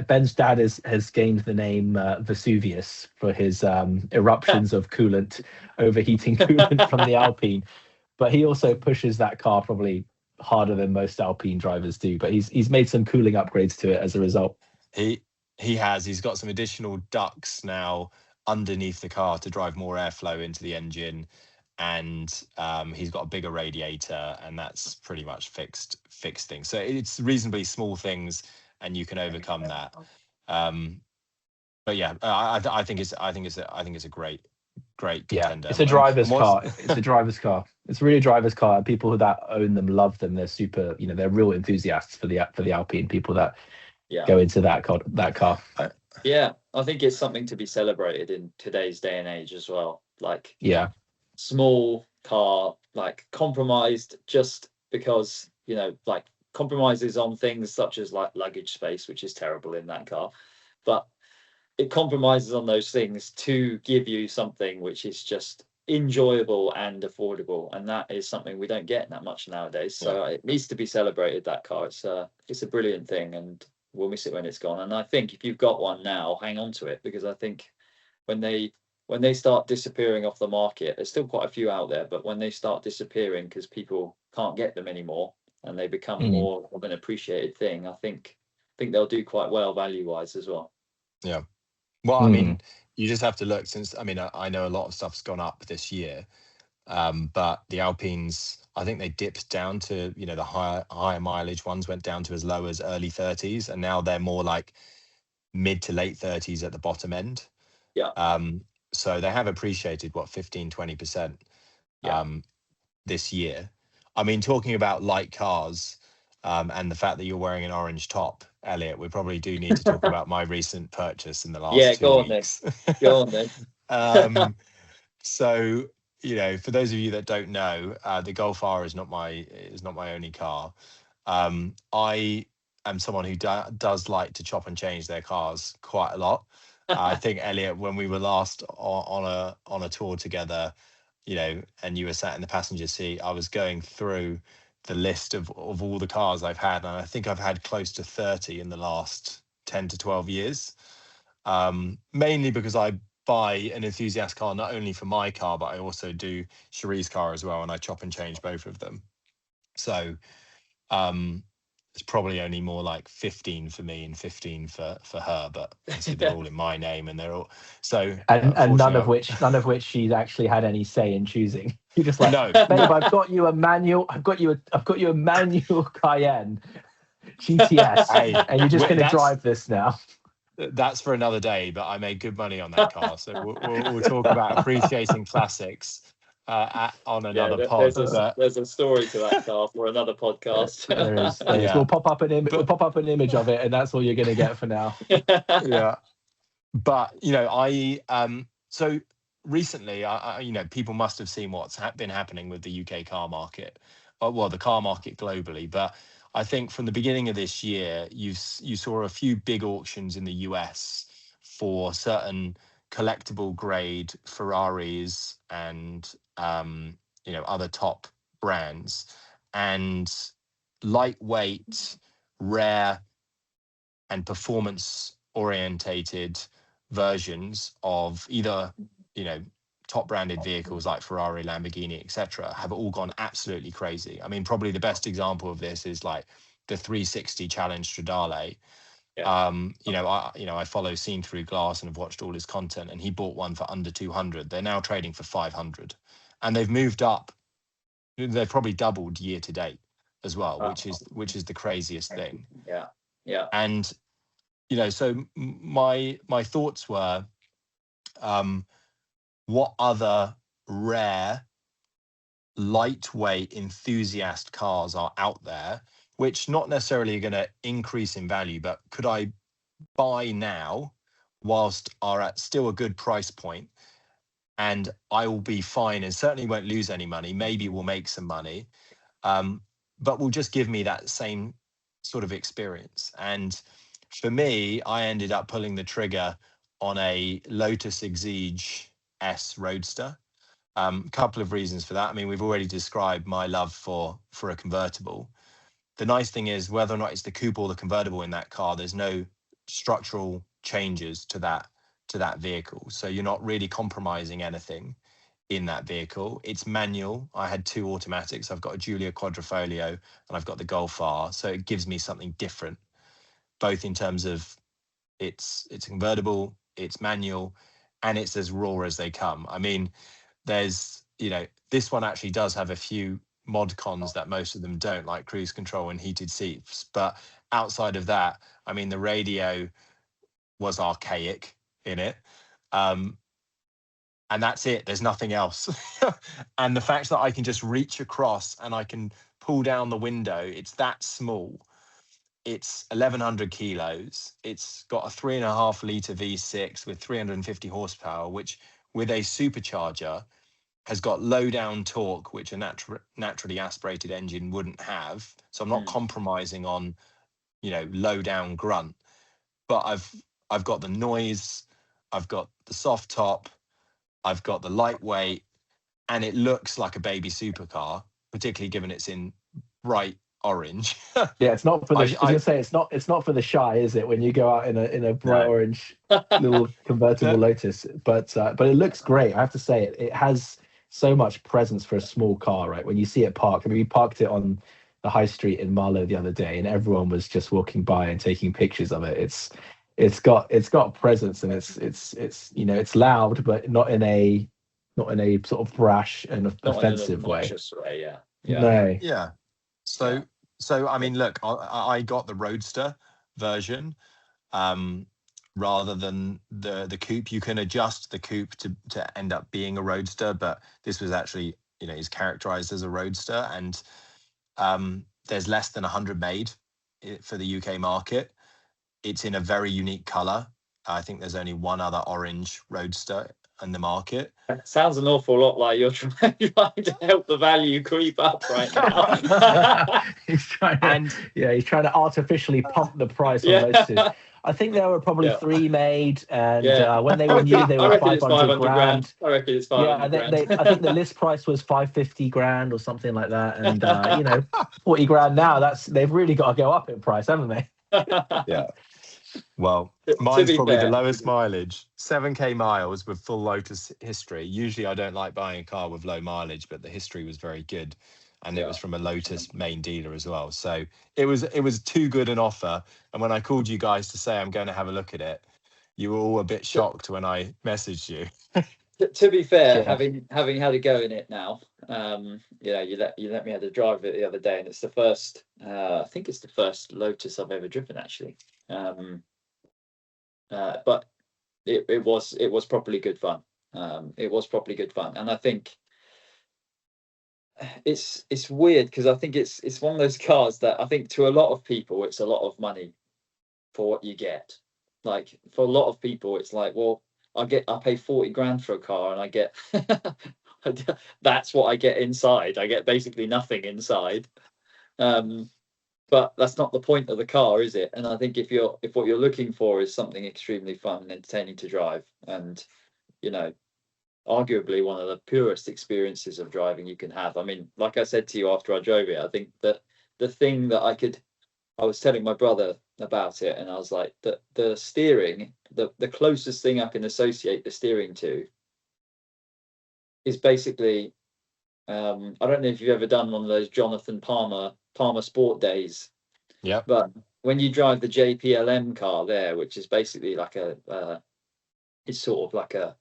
Ben's dad has gained the name Vesuvius for his eruptions of coolant, overheating coolant from the Alpine. But he also pushes that car probably harder than most Alpine drivers do. But he's made some cooling upgrades to it as a result. He's got some additional ducts now underneath the car to drive more airflow into the engine, and he's got a bigger radiator, and that's pretty much fixed things. So it's reasonably small things, and you can overcome that. But yeah, I think it's a great contender. It's a driver's car. It's a driver's car. It's really a driver's car. People that own them love them. They're super, you know, they're real enthusiasts for the Alpine. People that go into that car. Yeah, I think it's something to be celebrated in today's day and age as well. Like, small car, like compromised just because, you know, like compromises on things such as like luggage space, which is terrible in that car, but it compromises on those things to give you something which is just enjoyable and affordable, and that is something we don't get that much nowadays. So it needs to be celebrated, that car. It's a brilliant thing, and we'll miss it when it's gone. And I think if you've got one now, hang on to it, because I think when they start disappearing off the market, there's still quite a few out there, but when they start disappearing because people can't get them anymore and they become more of an appreciated thing, I think they'll do quite well value wise as well. Yeah. Well, I mean, you just have to look. Since I know a lot of stuff's gone up this year, but the Alpines, I think they dipped down to, the higher mileage ones went down to as low as early 30s, and now they're more like mid to late 30s at the bottom end. Yeah. So they have appreciated 15-20% this year. I mean, talking about light cars, and the fact that you're wearing an orange top, Elliot, we probably do need to talk about my recent purchase in the last 2 weeks. Go on then. So, for those of you that don't know, the Golf R is not my only car. I am someone who does like to chop and change their cars quite a lot. I think, Elliot, when we were last on a tour together, and you were sat in the passenger seat, I was going through the list of all the cars I've had, and I think I've had close to 30 in the last 10 to 12 years, mainly because I buy an enthusiast car not only for my car, but I also do Cherie's car as well, and I chop and change both of them. So it's probably only more like 15 for me and 15 for her, but they're all in my name, and they're all so. And none of which she's actually had any say in choosing. You're just like, no, babe, I've got you a manual. I've got you a manual Cayenne GTS, and you're just going to drive this now. That's for another day, but I made good money on that car, so we'll talk about appreciating classics on another pod. There's a story to that car for another podcast. There is. We'll pop up an image of it, and that's all you're going to get for now. Yeah, but so recently, people must have seen what's been happening with the UK car market, the car market globally. But I think from the beginning of this year, you saw a few big auctions in the US for certain collectible grade Ferraris and other top brands, and lightweight, rare, and performance orientated versions of either top branded vehicles like Ferrari, Lamborghini, etc. have all gone absolutely crazy. I mean, probably the best example of this is like the 360 Challenge Stradale. I follow Seen Through Glass and have watched all his content, and he bought one for under 200. They're now trading for 500, and they've moved up. They've probably doubled year to date as well, which is the craziest thing. Yeah. And so my thoughts were, what other rare, lightweight enthusiast cars are out there, which not necessarily are going to increase in value, but could I buy now whilst are at still a good price point, and I will be fine and certainly won't lose any money. Maybe we'll make some money, but will just give me that same sort of experience. And for me, I ended up pulling the trigger on a Lotus Exige Roadster. Couple of reasons for that. I mean, we've already described my love for a convertible. The nice thing is, whether or not it's the coupe or the convertible in that car, there's no structural changes to that vehicle, so you're not really compromising anything in that vehicle. It's manual. I had two automatics. I've got a Giulia Quadrifoglio and I've got the Golf R, so it gives me something different, both in terms of it's a convertible, it's manual, and it's as raw as they come. I mean, there's this one actually does have a few mod cons that most of them don't, like cruise control and heated seats, but outside of that, I mean, the radio was archaic in it, and that's it. There's nothing else. And the fact that I can just reach across and I can pull down the window, it's that small. It's 1,100 kilos. It's got a 3.5 litre V6 with 350 horsepower, which with a supercharger has got low down torque, which a naturally aspirated engine wouldn't have. So I'm not compromising on, low down grunt, but I've got the noise, I've got the soft top, I've got the lightweight, and it looks like a baby supercar, particularly given it's in bright orange. Yeah, it's not for the. I was gonna say it's not for the shy, is it? When you go out in a bright orange little convertible Lotus, but it looks great. I have to say it has so much presence for a small car, right? When you see it parked, I mean, we parked it on the high street in Marlow the other day, and everyone was just walking by and taking pictures of it. It's it's got presence, and it's you know, it's loud, but not in a sort of brash and offensive way. Yeah. No. Yeah. So I mean, look, I got the Roadster version rather than the coupe. You can adjust the coupe to end up being a Roadster, but this was actually, you know, is characterized as a Roadster, and there's less than 100 made for the UK market. It's in a very unique color. I think there's only one other orange Roadster in the market. It sounds an awful lot like you're trying to help the value creep up right now. He's trying to artificially pump the price on Lotus. I think there were probably 3 made, and when they were new, they were 500 grand. I reckon it's 500 grand. I think the list price was 550 grand or something like that, and you know, 40 grand now. They've really got to go up in price, haven't they? Yeah. Well, mine's probably the lowest mileage, 7k miles with full Lotus history. Usually I don't like buying a car with low mileage, but the history was very good, and it was from a Lotus main dealer as well. So it was too good an offer. And when I called you guys to say I'm going to have a look at it, you were all a bit shocked when I messaged you. To be fair, having had a go in it now, you know, you let me have a drive it the other day, and it's the first. I think it's the first Lotus I've ever driven, actually. But it was properly good fun. It was properly good fun, and I think it's weird because I think it's one of those cars that I think to a lot of people it's a lot of money for what you get. Like for a lot of people, it's like, well, I pay 40 grand for a car, and I get that's what I get inside. I get basically nothing inside. But that's not the point of the car, is it? And I think if what you're looking for is something extremely fun and entertaining to drive, and you know, arguably one of the purest experiences of driving you can have. I mean, like I said to you after I drove it, I think that the thing that I was telling my brother about it, and I was like, the steering, the closest thing I can associate the steering to is basically, I don't know if you've ever done one of those Jonathan Palmer Sport Days. Yeah. But when you drive the JPLM car there, which is basically like it's sort of like a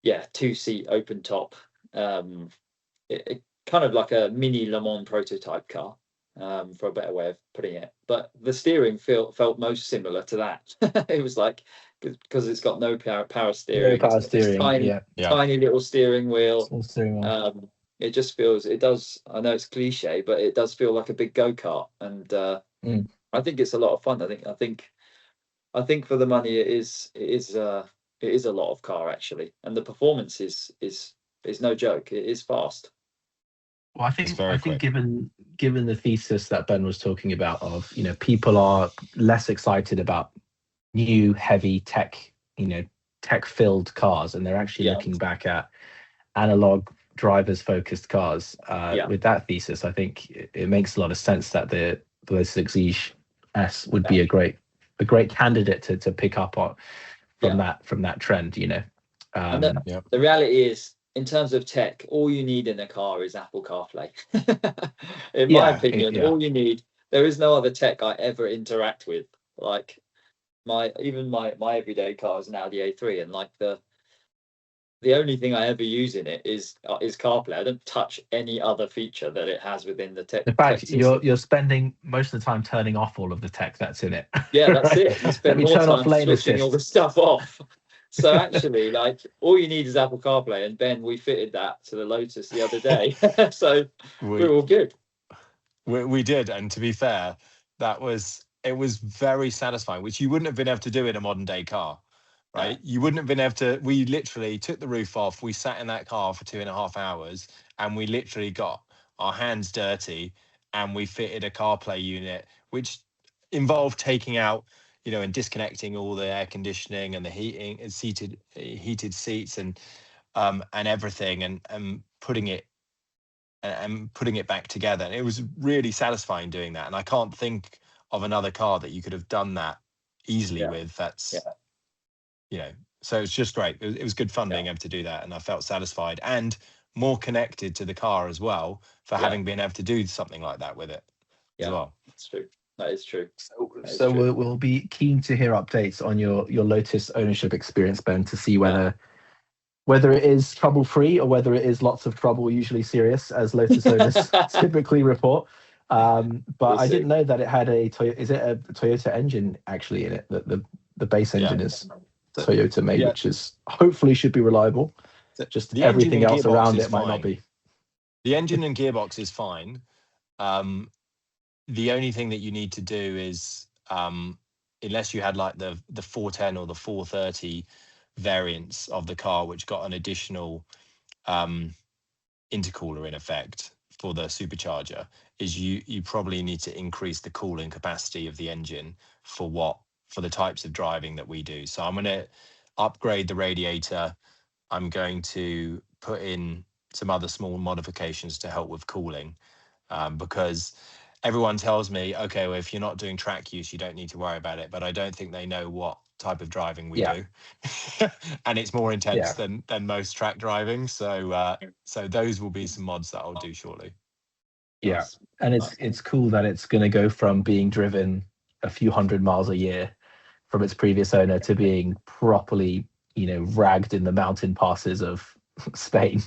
2-seat open top, it kind of like a mini Le Mans prototype car, for a better way of putting it. But the steering felt most similar to that. It was like, because it's got no power steering. No power steering. Tiny little steering wheel. Small steering wheel. It just feels, it does, I know it's cliche, but it does feel like a big go-kart, and I think it's a lot of fun. I think for the money it is a lot of car, actually, and the performance is no joke. It is fast. Well, I think given the thesis that Ben was talking about of, you know, people are less excited about new heavy tech, you know, tech filled cars, and they're actually looking back at analog drivers focused cars. With that thesis, I think it makes a lot of sense that the Lotus Exige S would be a great candidate to pick up on from that trend, you know. The reality is, in terms of tech, all you need in a car is Apple CarPlay. In my opinion, all you need. There is no other tech I ever interact with. Like my everyday car is an Audi A3, and like the only thing I ever use in it is CarPlay. I don't touch any other feature that it has within the tech. In fact, you're spending most of the time turning off all of the tech that's in it. Yeah, that's it. You spend more time switching all the stuff off. So actually, like, all you need is Apple CarPlay, and Ben, we fitted that to the Lotus the other day. So we're all good. We did, and to be fair, it was very satisfying, which you wouldn't have been able to do in a modern day car. Right, you wouldn't have been able to. We literally took the roof off. We sat in that car for 2.5 hours, and we literally got our hands dirty, and we fitted a CarPlay unit, which involved taking out, you know, and disconnecting all the air conditioning and the heating and heated seats and everything, and putting it back together. And it was really satisfying doing that. And I can't think of another car that you could have done that easily with. That's you know, so it's just great. It was good fun being able to do that, and I felt satisfied and more connected to the car as well for having been able to do something like that with it as well. That's true. That is true. So we'll be keen to hear updates on your Lotus ownership experience, Ben, to see whether it is trouble free or whether it is lots of trouble, usually serious, as Lotus owners typically report. But I didn't know that it had a Toyota engine actually in it. That the base engine is Toyota made, which is hopefully should be reliable. Just everything else around it might not be. The engine and gearbox is fine. The only thing that you need to do is, unless you had like the 410 or the 430 variants of the car, which got an additional intercooler in effect for the supercharger, is you probably need to increase the cooling capacity of the engine for the types of driving that we do. So I'm going to upgrade the radiator. I'm going to put in some other small modifications to help with cooling, because everyone tells me, okay, well, if you're not doing track use, you don't need to worry about it. But I don't think they know what type of driving we do. And it's more intense than most track driving. So those will be some mods that I'll do shortly. Yeah. And it's cool that it's going to go from being driven a few hundred miles a year from its previous owner to being properly, ragged in the mountain passes of Spain.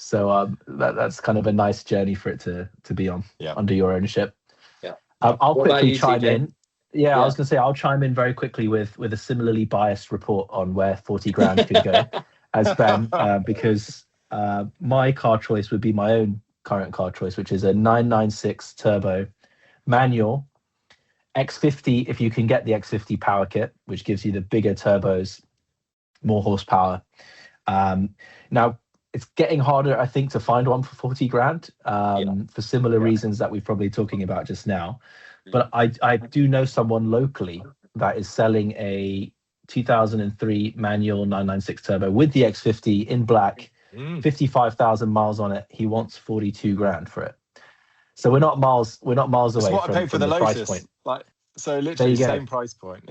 So that's kind of a nice journey for it to be on under your ownership. Yeah. I'll quickly chime TJ? in. Yeah, I was going to say I'll chime in very quickly with a similarly biased report on where 40 grand could go as Ben, because my car choice would be my own current car choice, which is a 996 turbo manual X50, if you can get the X50 power kit, which gives you the bigger turbos, more horsepower. Now, it's getting harder, I think, to find one for 40 grand for similar reasons that we're probably talking about just now. But I do know someone locally that is selling a 2003 manual 996 turbo with the X50 in black, 55,000 miles on it. He wants 42 grand for it. So we're not miles away what I paid for the price Lotus. point. So literally same price point.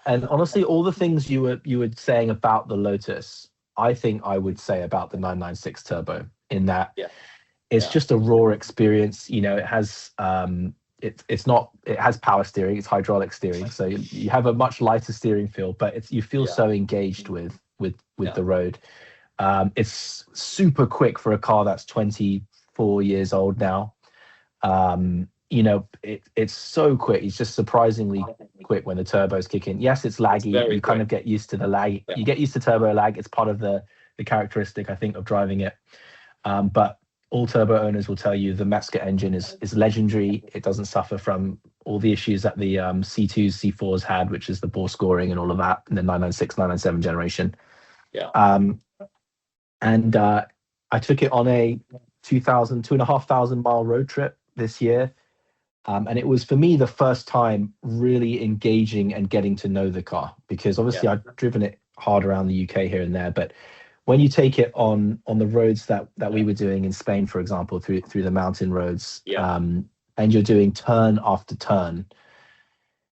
And honestly, all the things you were saying about the Lotus, I think I would say about the 996 turbo, in that it's just a raw experience. It has it has power steering, it's hydraulic steering, so you have a much lighter steering feel, but you feel so engaged with the road. It's super quick for a car that's 24 years old now. It's so quick. It's just surprisingly quick when the turbos kick in. Yes, it's laggy. You kind of get used to the lag. You get used to turbo lag. It's part of the characteristic, I think, of driving it. But all turbo owners will tell you the Meska engine is legendary. It doesn't suffer from all the issues that the C2s, C4s had, which is the bore scoring and all of that in the 996, 997 generation. And I took it on a 2,500 mile road trip this year. And it was, for me, the first time really engaging and getting to know the car, because obviously I've driven it hard around the UK here and there, but when you take it on the roads that we were doing in Spain, for example, through the mountain roads, and you're doing turn after turn,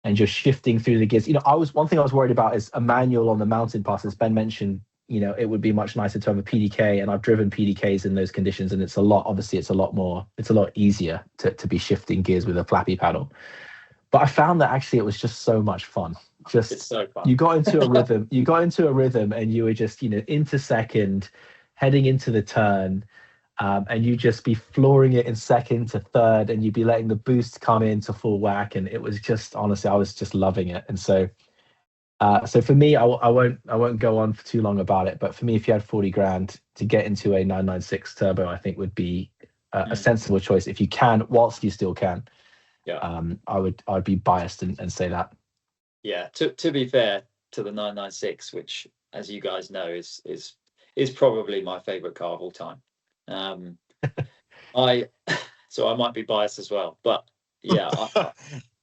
and you're shifting through the gears. One thing I was worried about is a manual on the mountain passes. Ben mentioned, it would be much nicer to have a PDK, and I've driven PDKs in those conditions, and it's a lot easier to be shifting gears with a flappy paddle. But I found that actually it was just so much fun. It's so fun. You got into a rhythm, and you were just, into second, heading into the turn, and you just be flooring it in second to third, and you'd be letting the boost come in to full whack, and it was just, honestly, I was just loving it. And so for me, I won't go on for too long about it, but for me, if you had 40 grand to get into a 996 turbo, I think would be a sensible choice if you can, whilst you still can. I'd be biased and say that. Yeah, to be fair to the 996, which, as you guys know, is probably my favorite car of all time. I might be biased as well, but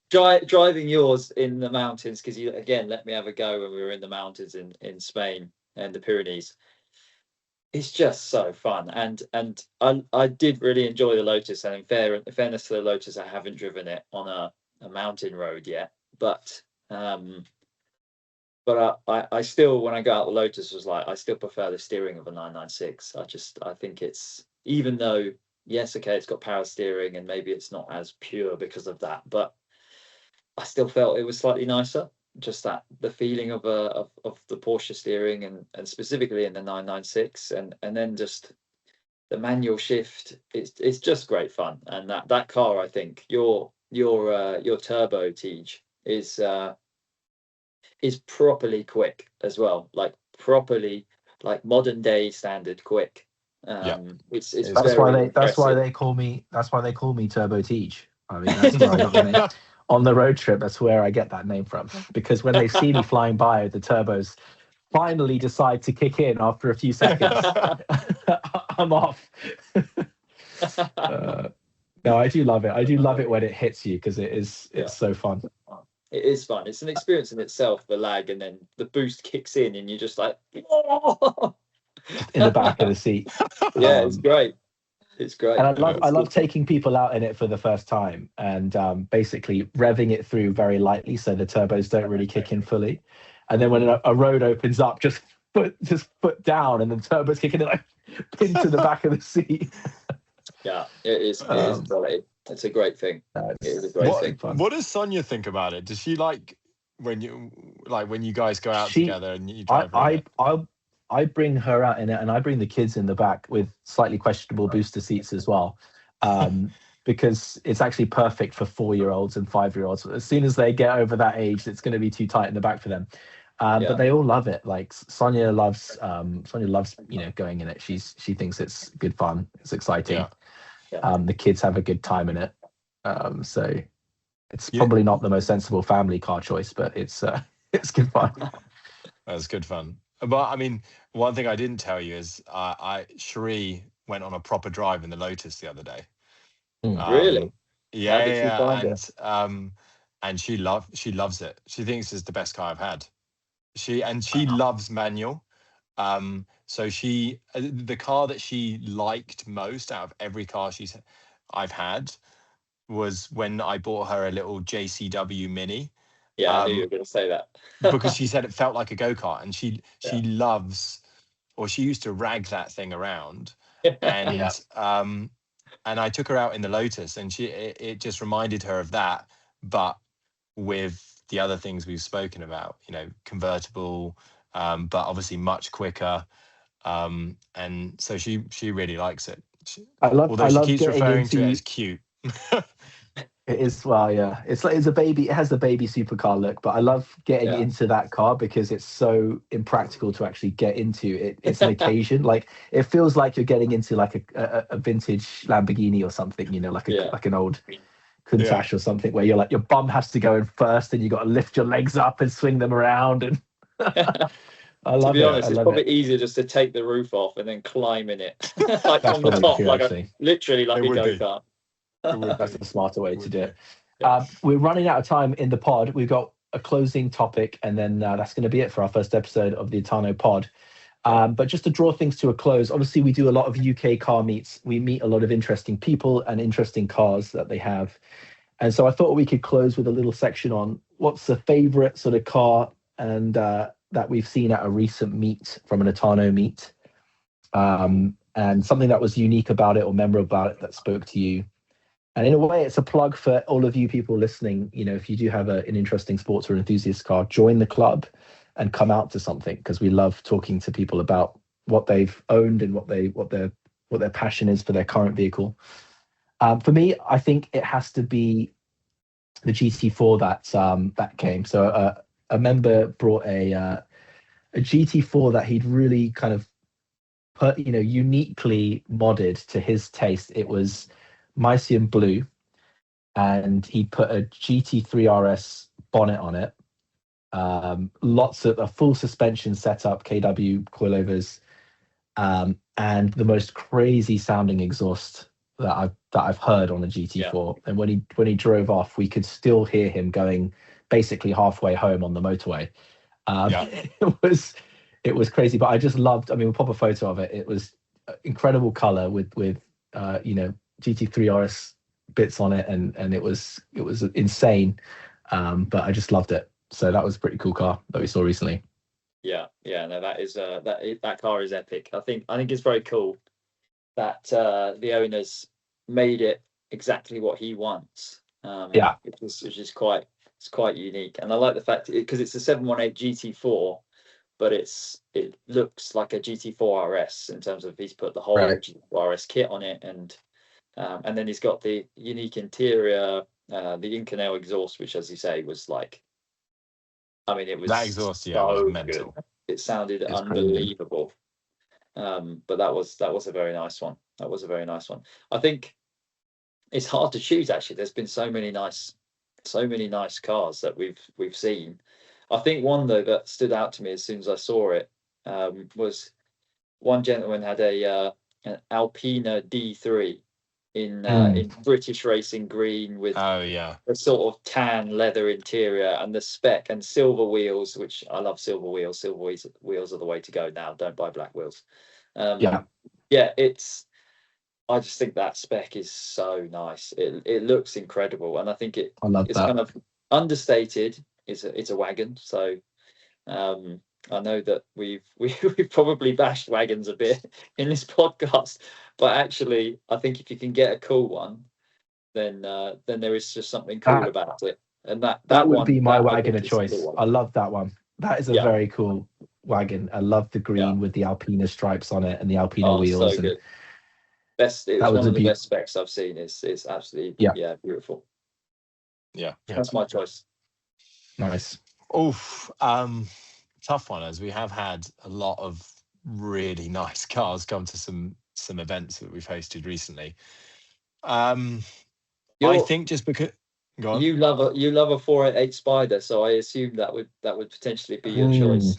driving yours in the mountains, because you again let me have a go when we were in the mountains in Spain and the Pyrenees. It's just so fun, and I did really enjoy the Lotus. And in fairness to the Lotus, I haven't driven it on a mountain road yet, but I still, when I go out the Lotus, was like, I still prefer the steering of a 996. I think it's, even though yes, okay, it's got power steering and maybe it's not as pure because of that, but I still felt it was slightly nicer. Just that the feeling of the Porsche steering, and specifically in the 996, and then just the manual shift. It's just great fun. And that car, I think your turbo Teej is properly quick as well, like properly, like modern day standard quick. It's that's why they call me Turbo Teej. I mean, that's where I got the name. On the road trip, that's where I get that name from, because when they see me flying by, the turbos finally decide to kick in after a few seconds. I'm off. No, I do love it. I do love it when it hits you, because it's so fun. It is fun. It's an experience in itself, the lag, and then the boost kicks in and you're just like, oh! In the back of the seat. Yeah, it's great. It's great. And I love taking people out in it for the first time, and basically revving it through very lightly so the turbos don't really kick in fully. And then when a road opens up, just foot down, and the turbos kicking it like into the back of the seat. Yeah, it is quality. It's a great thing. It is a great thing. What does Sonia think about it? Does she like when you guys go out together and you drive? I bring her out in it, and I bring the kids in the back with slightly questionable booster seats as well, because it's actually perfect for 4-year-olds and 5-year-olds. As soon as they get over that age, it's going to be too tight in the back for them. But they all love it. Like Sonia loves going in it. She thinks it's good fun. It's exciting. The kids have a good time in it. So it's probably not the most sensible family car choice, but it's good fun. That's good fun. But I mean, one thing I didn't tell you is Cherie went on a proper drive in the Lotus the other day. Really? Yeah. How did she find it? And she loves it. She thinks it's the best car I've had. She loves manual. So the car that she liked most out of every car I've had was when I bought her a little JCW Mini. Yeah, I knew you were going to say that. Because she said it felt like a go-kart, and she loves, or she used to rag that thing around. And and I took her out in the Lotus, and it just reminded her of that, but with the other things we've spoken about, convertible, but obviously much quicker. And so she really likes it. Although she keeps referring to it as cute. It is, well, yeah. It's a baby. It has the baby supercar look, but I love getting into that car because it's so impractical to actually get into it. It's an occasion. Like, it feels like you're getting into like a vintage Lamborghini or something. Like an old Countach or something, where you're like, your bum has to go in first, and you got to lift your legs up and swing them around. And I love it. To be honest, it's probably easier just to take the roof off and then climb in it, like on the top, literally like a go-kart. That's the smarter way to do it. We're running out of time in the pod. We've got a closing topic, and then that's going to be it for our first episode of the Ottano pod. But just to draw things to a close, obviously we do a lot of UK car meets. We meet a lot of interesting people and interesting cars that they have. And so I thought we could close with a little section on what's the favorite sort of car and that we've seen at a recent meet from an Ottano meet, and something that was unique about it or memorable about it that spoke to you. And in a way, it's a plug for all of you people listening. If you do have an interesting sports or enthusiast car, join the club and come out to something, because we love talking to people about what they've owned and what their passion is for their current vehicle. For me, I think it has to be the GT4 that came. So a member brought a GT4 that he'd really kind of put, uniquely modded to his taste. It was Mycian blue, and he put a GT3 RS bonnet on it. Lots of a full suspension setup, KW coilovers, and the most crazy sounding exhaust that I've heard on a GT4. And when he drove off, we could still hear him going basically halfway home on the motorway. It was crazy, but I just loved. I mean, we'll pop a photo of it. It was incredible color with GT3 RS bits on it, and it was insane. But I just loved it. So that was a pretty cool car that we saw recently. No, that is that car is epic. I think it's very cool that the owners made it exactly what he wants. Which is quite It's quite unique, and I like the fact because it's a 718 GT4, but it looks like a GT4 RS in terms of he's put the whole GT4 RS kit on it, and then he's got the unique interior, the Inconel exhaust, which, as you say, was like, I mean, it was that exhaust, so was mental. good. It sounded It's unbelievable. But that was a very nice one. That was a very nice one. I think it's hard to choose, actually. There's been so many nice cars that we've seen. I think one though that stood out to me as soon as I saw it was one gentleman had an Alpine D3 in British racing green with a sort of tan leather interior and the spec and silver wheels, which I love. Silver wheels. Silver wheels are the way to go now. Don't buy black wheels. I just think that spec is so nice. It looks incredible, and I think it's kind of understated. It's a wagon, so I know that we've probably bashed wagons a bit in this podcast, but actually, I think if you can get a cool one, then there is just something cool about it, and that would one, be my wagon of choice. I love that one. That is a very cool wagon. I love the green with the Alpina stripes on it and the Alpina wheels. So good. It was one of the best specs I've seen. It's absolutely beautiful. Yeah, that's my choice. Nice. Tough one, as we have had a lot of really nice cars come to some events that we've hosted recently. I think just because you love a 488 Spider, so I assume that would potentially be your choice.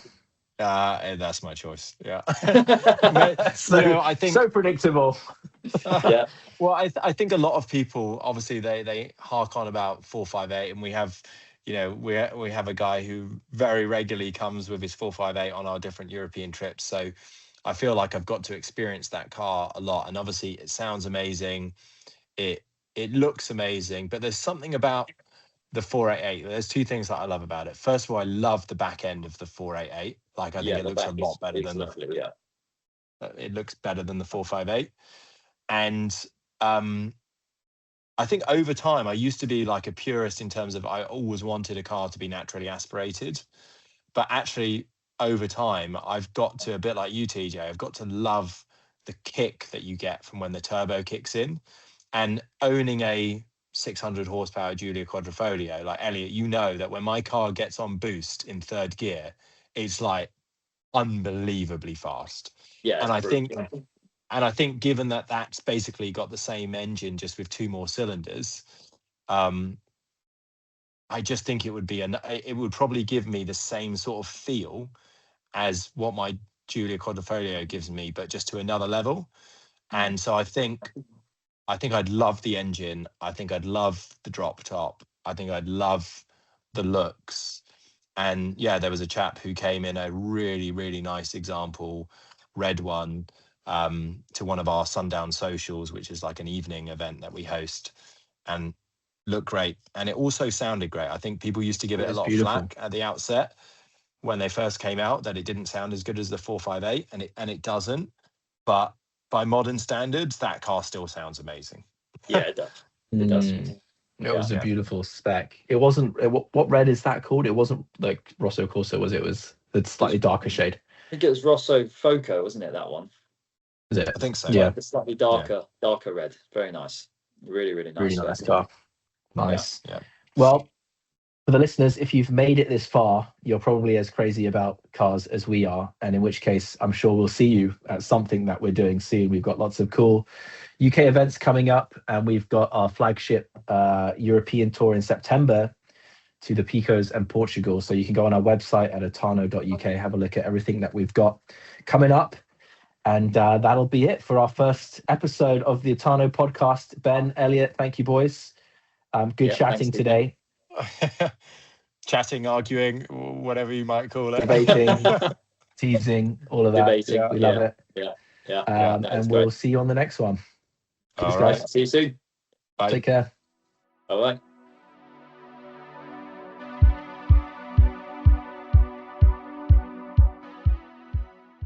That's my choice. Yeah. I think so predictable. Yeah. Well, I think a lot of people, obviously, they hark on about 458, and we have, we have a guy who very regularly comes with his 458 on our different European trips. So I feel like I've got to experience that car a lot. And obviously, it sounds amazing. It looks amazing, but there's something about the 488. There's two things that I love about it. First of all, I love the back end of the 488. Like, I think it looks a lot better than it looks better than the 458. And I think over time, I used to be like a purist in terms of I always wanted a car to be naturally aspirated. But actually, over time, I've got to, a bit like you, TJ, I've got to love the kick that you get from when the turbo kicks in. And owning a 600 horsepower Giulia Quadrifoglio, like Elliot, you know that when my car gets on boost in third gear, it's like unbelievably fast. Yeah, and I think given that that's basically got the same engine just with two more cylinders, I just think it would probably give me the same sort of feel as what my Giulia Quadrifoglio gives me, but just to another level. And so I think I'd love the engine. I think I'd love the drop top. I think I'd love the looks. And yeah, there was a chap who came in a really, really nice example, red one, to one of our Sundown Socials, which is like an evening event that we host, and looked great. And it also sounded great. I think people used to give it a lot of flack at the outset when they first came out, that it didn't sound as good as the 458, and it doesn't. But by modern standards, that car still sounds amazing. Yeah, it does. It does. It was a beautiful spec. It wasn't. What red is that called? It wasn't like Rosso Corsa, was it? It was the slightly darker shade. I think it was Rosso Foco, wasn't it? That one. Is it? I think so. Yeah. The slightly darker red. Very nice. Really, really nice. Really nice car. Nice. Yeah. Well, for the listeners, if you've made it this far, you're probably as crazy about cars as we are. And in which case, I'm sure we'll see you at something that we're doing soon. We've got lots of cool UK events coming up, and we've got our flagship European tour in September to the Picos and Portugal. So you can go on our website at ottano.uk, have a look at everything that we've got coming up. And that'll be it for our first episode of the Ottano podcast. Ben, Elliot, thank you, boys. Good chatting today. Chatting, arguing, whatever you might call it. Debating, teasing, all of that. Debating, we love it. And we'll see you on the next one. All right. See you soon. Bye. Take care. Bye-bye.